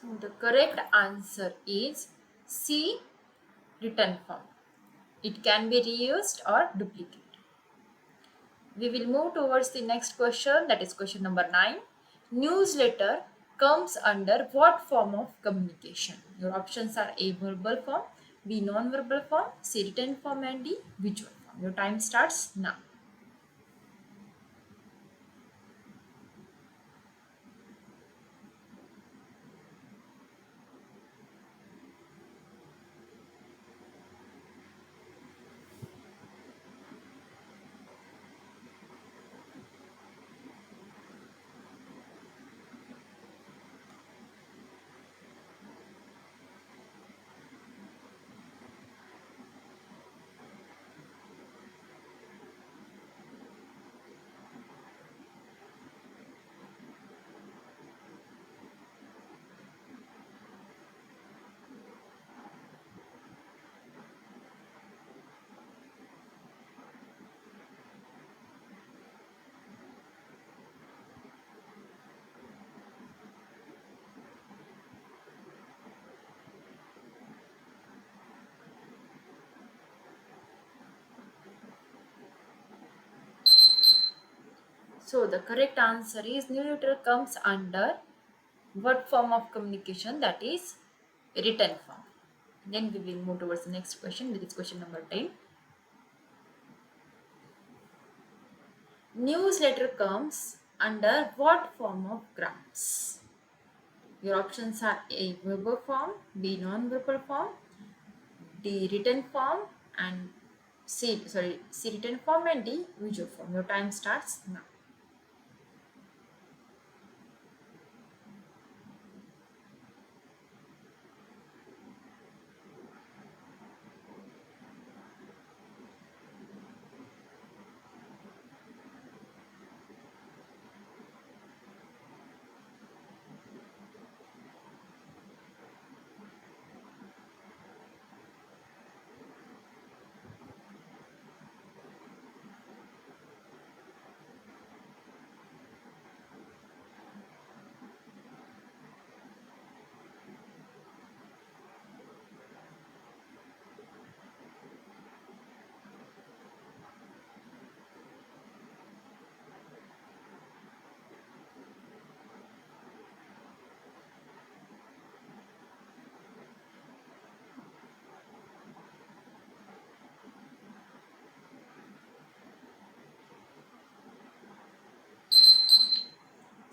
So the correct answer is C. Written form. It can be reused or duplicated. We will move towards the next question, that is question number 9. Newsletter comes under what form of communication? Your options are A. Verbal form, B. Non-verbal form, C. Written form, and D. Visual form. Your time starts now. So the correct answer is newsletter comes under what form of communication? That is written form. Then we will move towards the next question, that is question number 10. Newsletter comes under what form of graphs? Your options are A. Verbal form, B. Non-verbal form, D. Written form, and C written form, and D. Visual form. Your time starts now.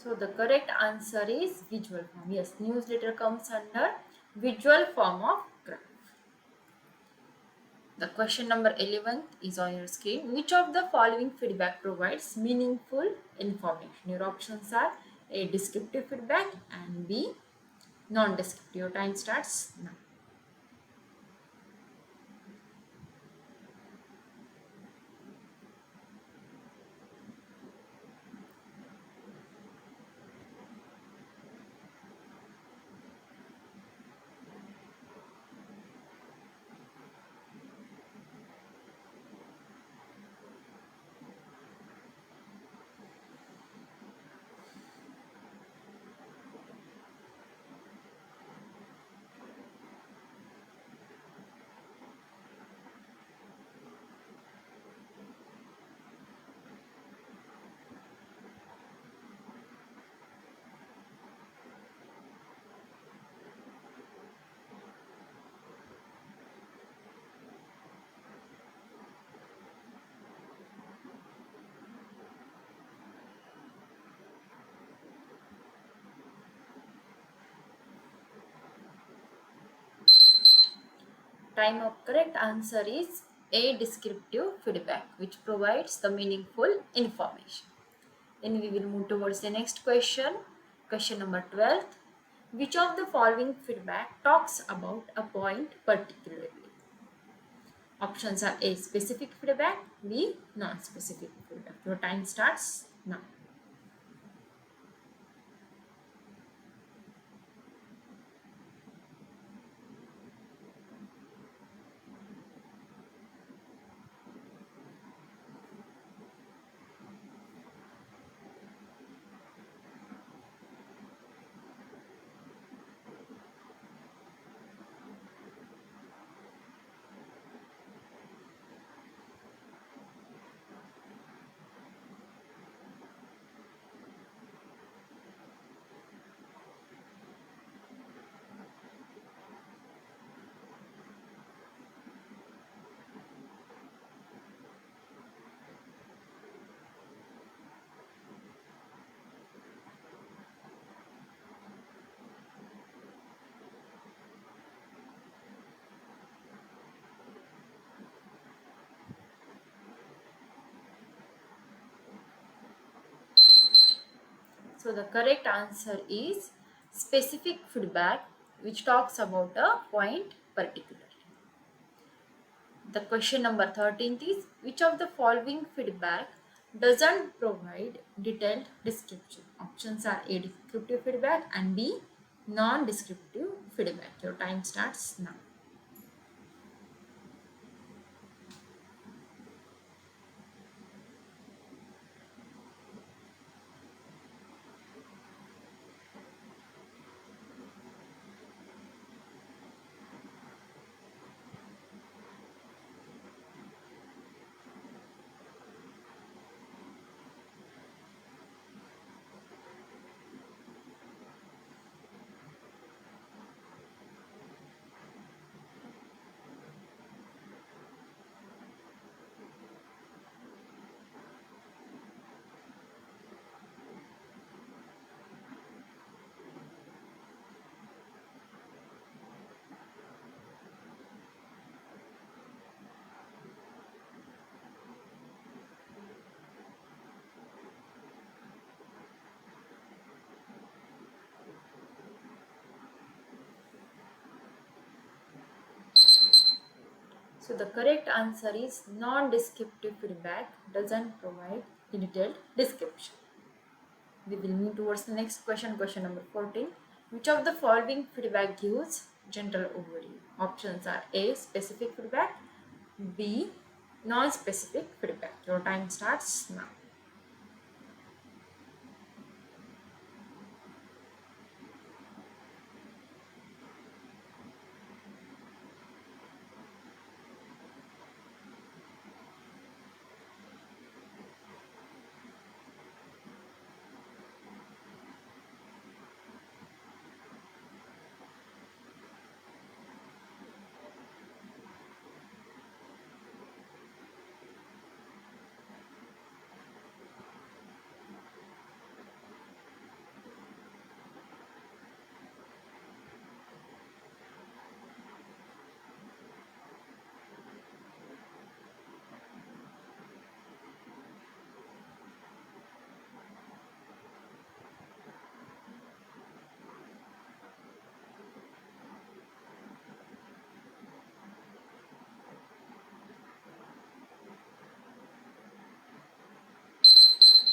So the correct answer is visual form. Yes, newsletter comes under visual form of graph. The question number 11 is on your screen. Which of the following feedback provides meaningful information? Your options are A. Descriptive feedback, and B. Non-descriptive. Your time starts now. Time up. Correct answer is A. Descriptive feedback, which provides the meaningful information. Then we will move towards the next question. Question number 12. Which of the following feedback talks about a point particularly? Options are A. Specific feedback, B. Non-specific feedback. Your time starts now. So the correct answer is specific feedback, which talks about a point particularly. The question number 13 is which of the following feedback doesn't provide detailed description? Options are A. Descriptive feedback and B. Non-descriptive feedback. Your time starts now. So the correct answer is non-descriptive feedback doesn't provide detailed description. We will move towards the next question, question number 14. Which of the following feedback gives general overview? Options are A. Specific feedback, B. Non-specific feedback. Your time starts now.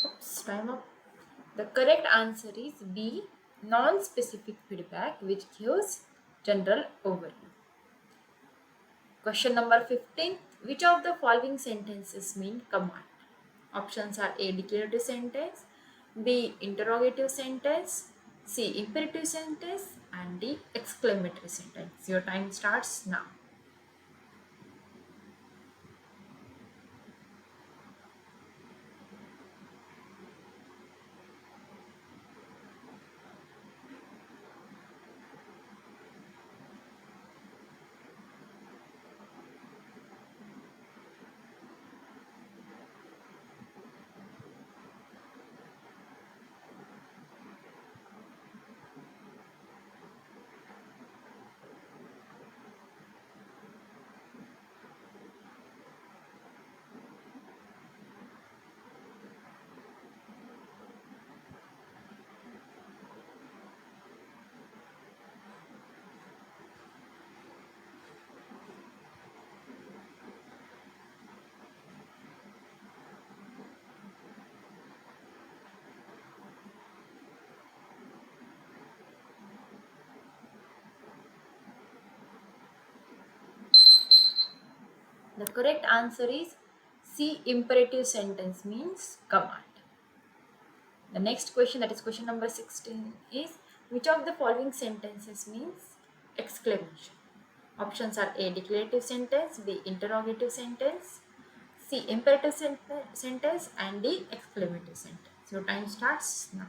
Oops, time up. The correct answer is B. Non-specific feedback, which gives general overview. Question number 15. Which of the following sentences mean command? Options are A. Declarative sentence, B. Interrogative sentence, C. Imperative sentence, and D. Exclamatory sentence. Your time starts now. The correct answer is C. Imperative sentence means command. The next question, that is question number 16, is which of the following sentences means exclamation? Options are A. Declarative sentence, B. Interrogative sentence, C. Imperative sentence, and D. Exclamative sentence. Your time starts now.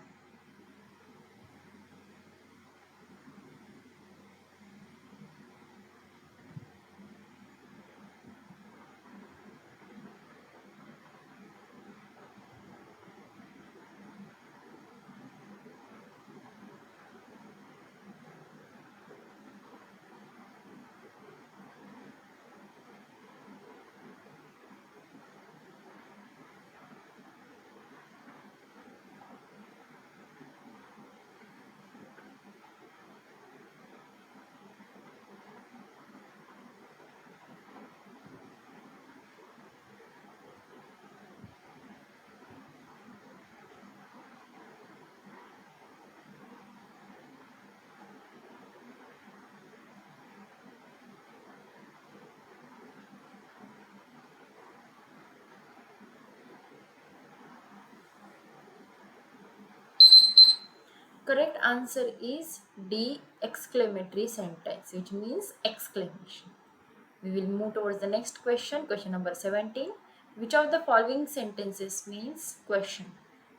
Correct answer is D. Exclamatory sentence, which means exclamation. We will move towards the next question, question number 17. Which of the following sentences means question?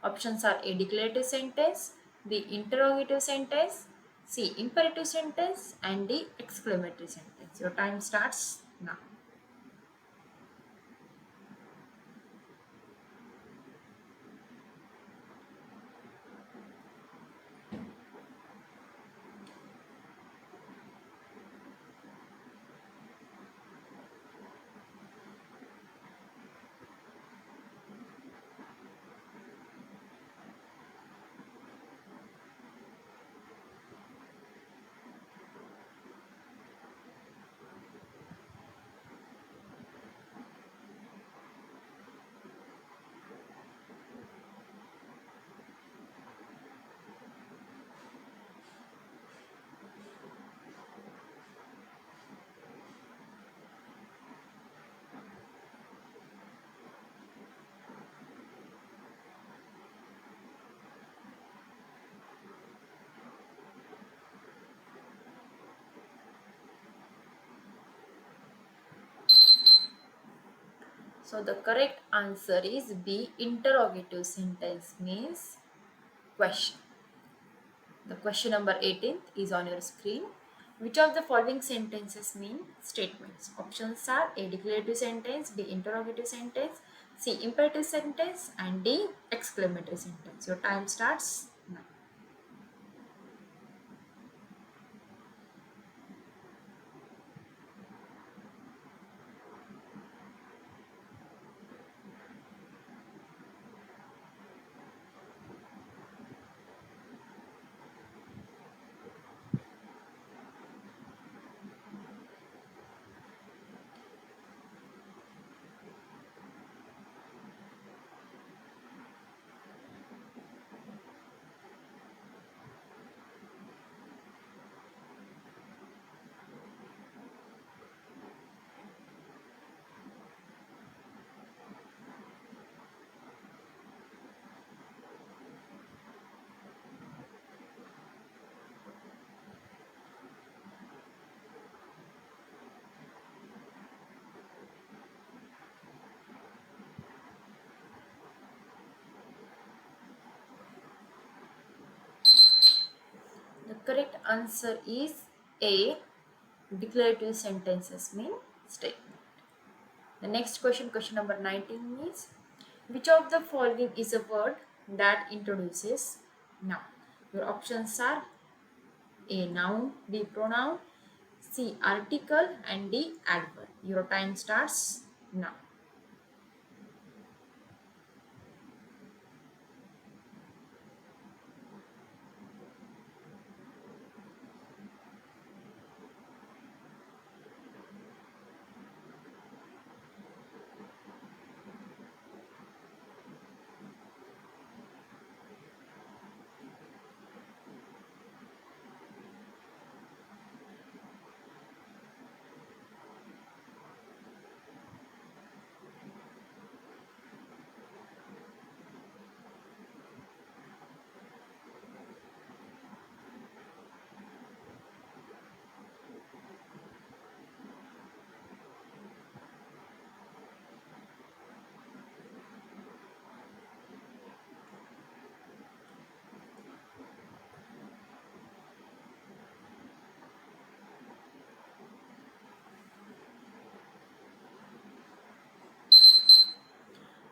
Options are A. Declarative sentence, B. Interrogative sentence, C. Imperative sentence, and D. Exclamatory sentence. Your time starts now. So the correct answer is B. Interrogative sentence means question. The question number 18 is on your screen. Which of the following sentences mean statements? Options are A. Declarative sentence, B. Interrogative sentence, C. Imperative sentence, and D. Exclamatory sentence. Your time starts now. The correct answer is A. Declarative sentences mean statement. The next question, question number 19 is which of the following is a word that introduces noun? Your options are A. Noun, B. Pronoun, C. Article, and D. Adverb. Your time starts now.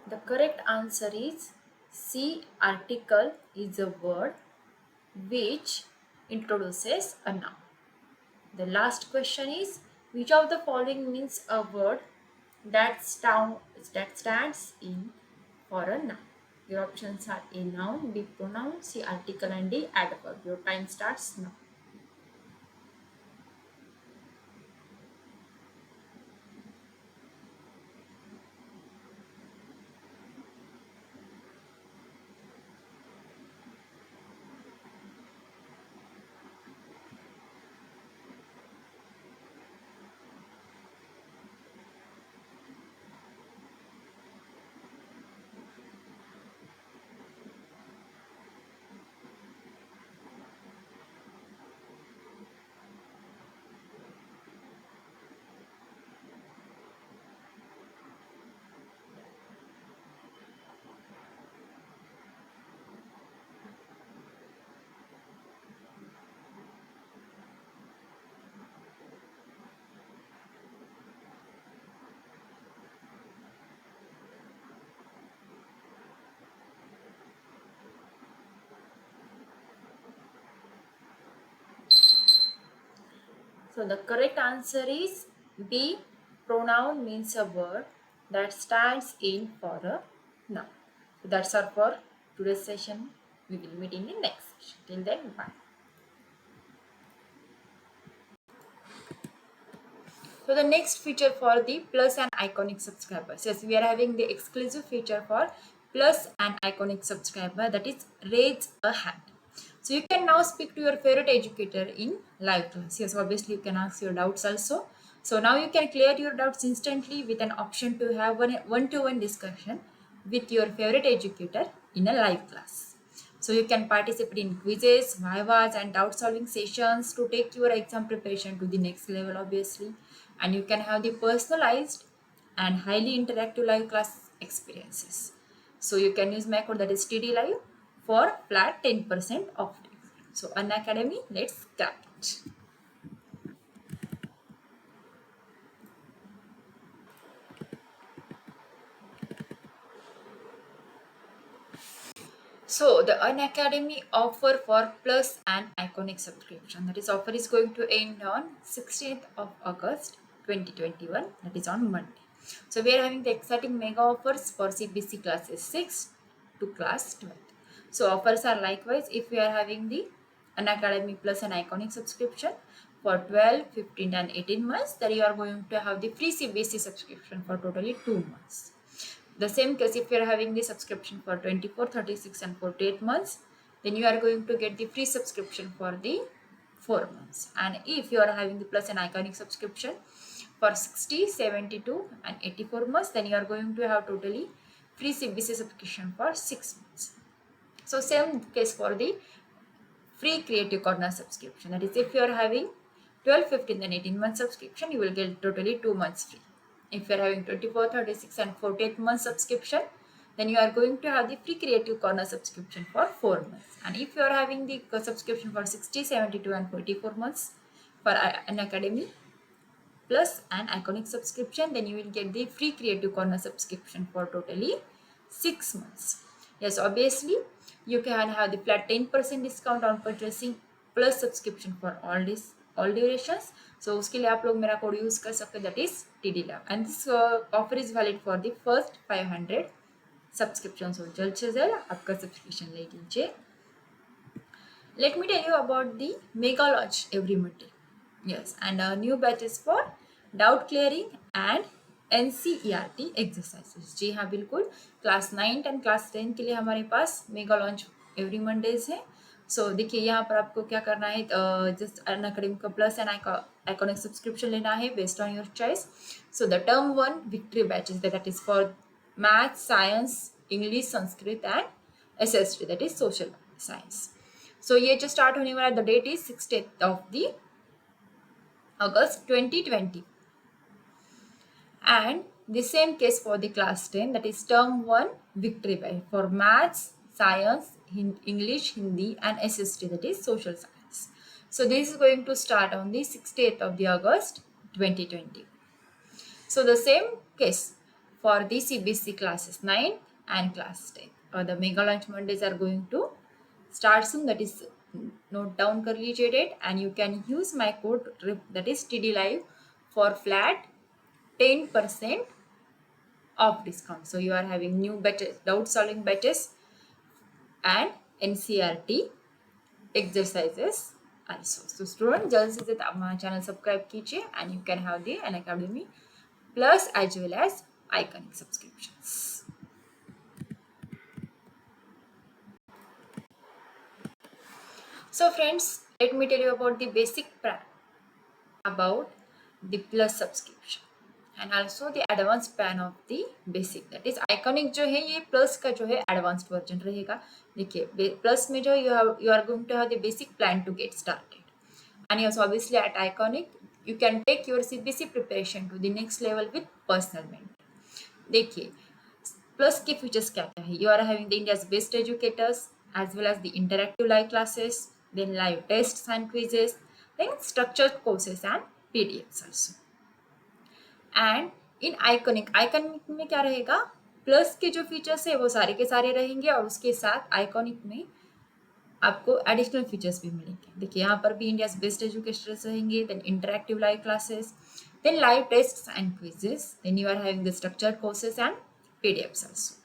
The correct answer is C. Article is a word which introduces a noun. The last question is, which of the following means a word that stands in for a noun? Your options are A. Noun, B. Pronoun, C. Article, and D. Adverb. Your time starts now. So the correct answer is B. Pronoun means a word that stands in for a noun. So that's all for today's session. We will meet in the next session. Till then, bye. So the next feature for the plus and iconic subscribers. Yes, we are having the exclusive feature for plus and iconic subscriber, that is raise a hand. So you can now speak to your favorite educator in live class. Yes, obviously you can ask your doubts also. So now you can clear your doubts instantly with an option to have one-to-one discussion with your favorite educator in a live class. So you can participate in quizzes, vivas, and doubt solving sessions to take your exam preparation to the next level, obviously. And you can have the personalized and highly interactive live class experiences. So you can use my code, that is TD Live, for flat 10% off. So Unacademy, let's crack it. So the Unacademy offer for plus and iconic subscription, that is offer is going to end on 16th of August 2021, that is on Monday. So we are having the exciting mega offers for CBC classes 6 to class 12. So offers are likewise if we are having the Unacademy plus and iconic subscription for 12, 15 and 18 months, then you are going to have the free CBC subscription for totally 2 months. The same case if you are having the subscription for 24, 36 and 48 months, then you are going to get the free subscription for the 4 months. And if you are having the plus and iconic subscription for 60, 72 and 84 months, then you are going to have totally free CBC subscription for 6 months. So same case for the free Creative Corner subscription. That is, if you are having 12, 15 and 18 month subscription, you will get totally 2 months free. If you are having 24, 36 and 48 month subscription, then you are going to have the free Creative Corner subscription for 4 months. And if you are having the subscription for 60, 72 and 44 months for Unacademy plus an iconic subscription, then you will get the free Creative Corner subscription for totally 6 months. Yes, obviously you can have the flat 10% discount on purchasing plus subscription for all durations. So उसके लिए आप लोग मेरा code use कर सकते, that is TDLab, and this offer is valid for the first 500 subscriptions. So जल्द से जल्द आपका subscription ले लीजिए. Let me tell you about the mega launch every Monday. Yes, and new batches for doubt clearing and NCERT exercises. जी हाँ बिल्कुल, class 9 and class 10 के लिए हमारे पास मेगा लॉन्च एवरी मंडेज है. सो देखिए यहाँ पर आपको क्या करना है, जस्ट अनअकैडमी का प्लस एंड आइकॉनिक सब्सक्रिप्शन लेना है based on your choice. So the term 1 victory batches, that is for math, science, English, Sanskrit and SST, that is social science. So ये जो स्टार्ट होने वाला, the date is 16th of the August 2020. And the same case for the class 10, that is term 1 victory by for maths, science, English, Hindi and SST, that is social science. So this is going to start on the 16th of the August 2020. So the same case for the CBSE classes 9 and class 10. The mega launch Mondays are going to start soon. That is, note down कर लीजिए date, and you can use my code that is TD Live for flat 10% of discount. So you are having new batches, doubt solving batches, and NCRT exercises also. So student, जल्द से जल्द हमारा channel subscribe कीजिए, and you can have the Unacademy Plus as well as Iconic subscriptions. So friends, let me tell you about the basic plan about the Plus subscription and also the advanced plan of the basic. That is Iconic जो है ये Plus का जो है advanced version रहेगा. देखिए Plus में जो you are going to have the basic plan to get started, and yes, obviously at Iconic you can take your CBSE preparation to the next level with personal mentor. देखिए Plus के features क्या क्या है. You are having the India's best educators as well as the interactive live classes, then live tests and quizzes, then structured courses and PDFs also. And in iconic में क्या रहेगा, plus के जो features है वो सारे के सारे रहेंगे, और उसके साथ आइकॉनिक में आपको एडिशनल फीचर्स भी मिलेंगे. देखिए यहाँ पर भी इंडियाज बेस्ट एजुकेशनर्स रहेंगे, then interactive live classes, then live tests and quizzes, then you are having the structured courses and PDFs also.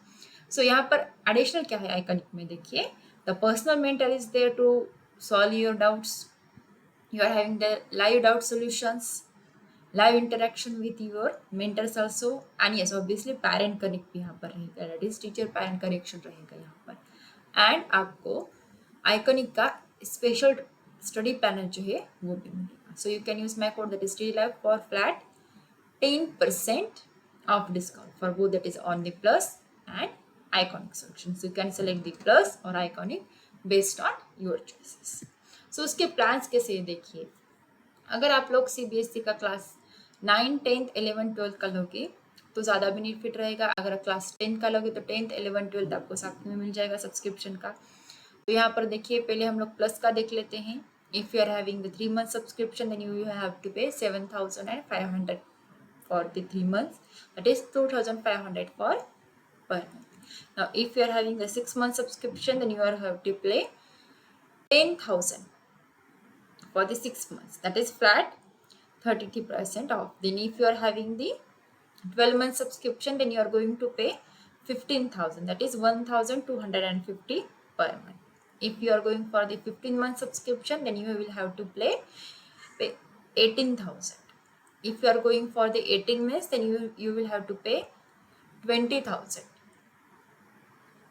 So यहाँ पर एडिशनल क्या है आइकॉनिक में, देखिए the personal mentor is there to solve your doubts. You are having the live doubt solutions, live interaction with your mentors also, and yes obviously parent connect भी यहाँ पर रहेगा, that is teacher parent connection रहेगा यहाँ पर. And आपको iconic का special study panel जो है वो भी मिलेगा. सो you can use my code that is TD Live for flat 10% of discount for both, that is on the Plus and Iconic solution. So you can select the Plus or Iconic based on your choices. So उसके plans कैसे है देखिए. अगर आप लोग CBSE का class 9, 10th, 11th, 12th का लोगे तो ज़्यादा बेनिफिट रहेगा. अगर क्लास 10 का लोगे तो 10th, 11th, 12th आपको साथ में मिल जाएगा सब्सक्रिप्शन का. तो यहाँ पर देखिए पहले हम लोग प्लस का देख लेते हैं. If you are having the 3 month subscription then you have to pay 7,500 for the 3 months, that is 2,500 for per month. Now if you are having the 6 month subscription then you are have to pay 10,000 for the 6 months, that is flat 33% off. Then if you are having the 12 month subscription then you are going to pay 15,000, that is 1,250 per month. If you are going for the 15 month subscription then you will have to pay 18,000. If you are going for the 18 months then you will have to pay 20,000,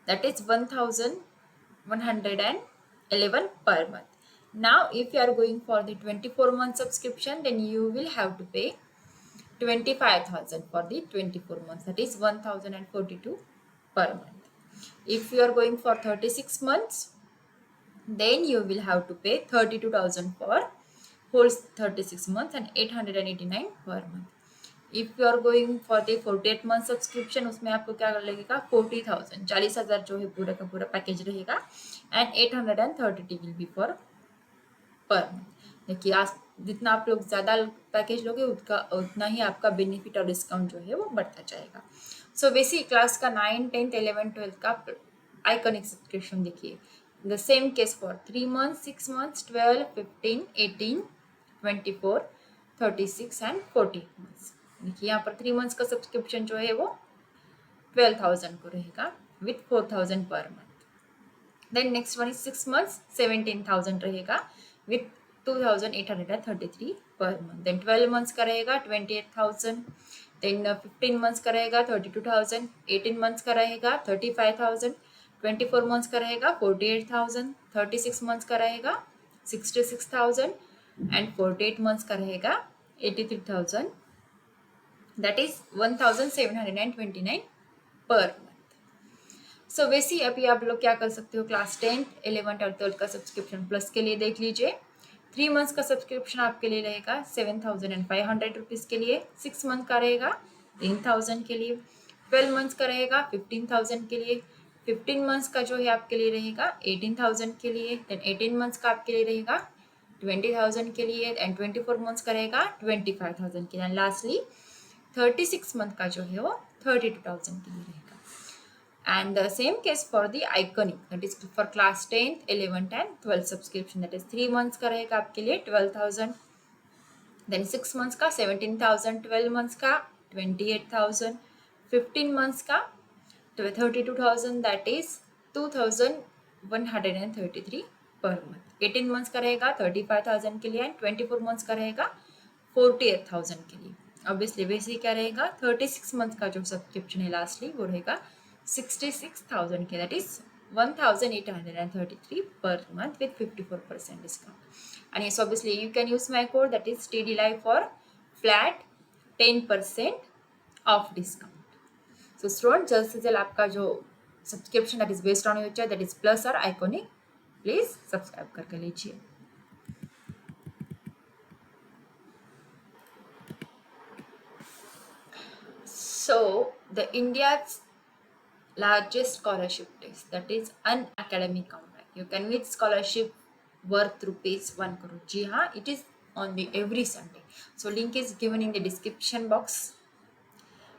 that is 1,111 per month. Now if you are going for the 24 month subscription then you will have to pay 25,000 for the 24 months, that is 1,042 per month. If you are going for 36 months then you will have to pay 32,000 for whole 36 months and 889 per month. If you are going for the 48 month subscription उसमें आपको क्या लगेगा 40,000, 40,000 जो है पूरा का पूरा package रहेगा, and 830 will be for per month. देखिए आज जितना आप लोग ज़्यादा पैकेज लोगे उतना ही आपका बेनिफिट और डिस्काउंट जो है वो बढ़ता जाएगा. सो बेसिक क्लास का 9, 10th, 11th, 12th का आइकॉनिक सब्सक्रिप्शन देखिए the same case for 3 months, 6 months, 12, 15, 18, 24, 36 and 40 months. देखिए यहाँ पर 3 months का सब्सक्रिप्शन जो है वो 12,000 को रहेगा with 4,000 per month. Then next one is 6 months, 17,000 रहेगा with 2,833 per month. Then 12 months का रहेगा 28,000. Then 15 months का रहेगा 32,000. 18 months का रहेगा 35,000. 24 months का रहेगा 48,000. 36 months का रहेगा 66,000 and 48 months का रहेगा 83,000. That is 1,729 per month. सो वैसे ही अभी आप लोग क्या कर सकते हो, क्लास 10th, 11th और 12th का सब्सक्रिप्शन प्लस के लिए देख लीजिए. 3 months का सब्सक्रिप्शन आपके लिए रहेगा 7,500 रुपीज़ के लिए. 6 month का रहेगा 10,000 के लिए. 12 months का रहेगा 15,000 के लिए. 15 months का जो है आपके लिए रहेगा 18,000 के लिए. देन 18 months का आपके लिए रहेगा 20,000 के लिए. एंड 24 months का रहेगा 25,000 के लिए. एंड लास्टली 36 month का जो है वो 32,000 के लिए रहेगा. And the same case for the Iconic, that is for class 10th, 11th and 12th subscription, that is 3 months का रहेगा आपके लिए 12,000, then 6 months का 17,000, 12 months का 28,000, 15 months का 32,000, that is 2,133 per month. 18 months का रहेगा 35,000 के लिए and 24 months का रहेगा 48,000 के लिए. ऑब्वियसली वैसे ही क्या रहेगा 36 मंथ का जो सब्सक्रिप्शन है लास्टली वो रहेगा 66,000 के, that is 1,833 per month with 54% discount. And yes, obviously you can use my code, that is TD Live, for flat 10% off discount. So students, जल्द से जल्द आपका जो subscription that is based on your that is plus और iconic, please subscribe करके लीजिए. So the India's largest scholarship test, that is Unacademy Comeback. You can win scholarship worth rupees 1 crore. जी हाँ, it is on the every Sunday. So link is given in the description box.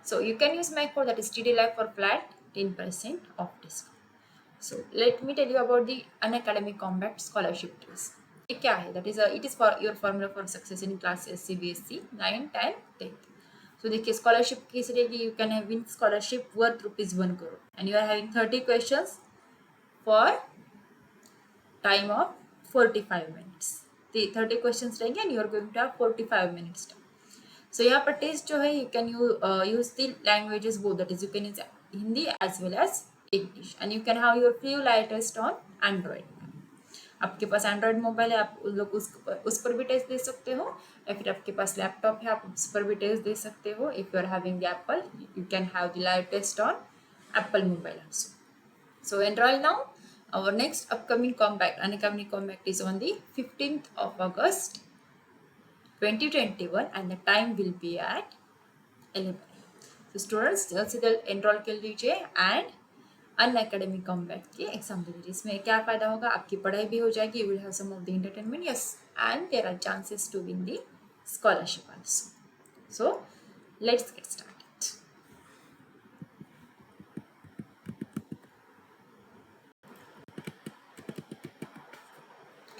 So you can use my code, that is TD Live, for flat 10% off discount. So let me tell you about the Unacademy Combat Scholarship Test. ये क्या है? That is it is for your formula for success in classes CBSE 9th and 10th. So देखिए scholarship कैसे रहेगी. You can have win scholarship worth rupees 1 crore and you are having 30 questions for time of 45 minutes. 30 questions रहेंगे and you are going to have 45 minutes time. So यहाँ पर test जो है you can use the languages both, that is you can use Hindi as well as English and you can have your free live test on Android. आपके पास Android mobile है, आप लोग उस पर भी टेस्ट दे सकते हो, या फिर आपके पास लैपटॉप है आप उस पर भी टेस्ट दे सकते हो. If you are having the Apple, you can have the live test on Apple mobile also. So enroll now. Our next upcoming Compact, Unacademy Compact, is on the 15th of August 2021 and the time will be at 11. So students जल्द से जल्द enrol कर लीजिए and Unacademy Compact की exam दे दीजिए. इसमें क्या फ़ायदा होगा, आपकी पढ़ाई भी हो जाएगी, you will have some of the entertainment, yes, and there are chances to win the scholarship also. So let's get started.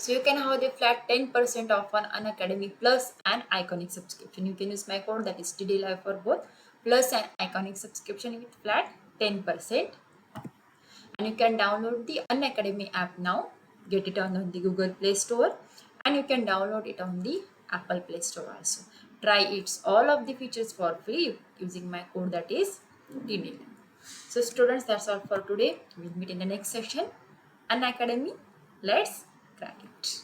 So you can have the flat 10% off on Unacademy Plus and Iconic subscription. You can use my code, that is TD Live, for both Plus and Iconic subscription with flat 10% off. And you can download the Unacademy app now. Get it on the Google Play Store and you can download it on the Apple Play Store also. Try its all of the features for free using my code, that is TD Live. So students, that's all for today. We'll meet in the next session. Unacademy, let's crack it.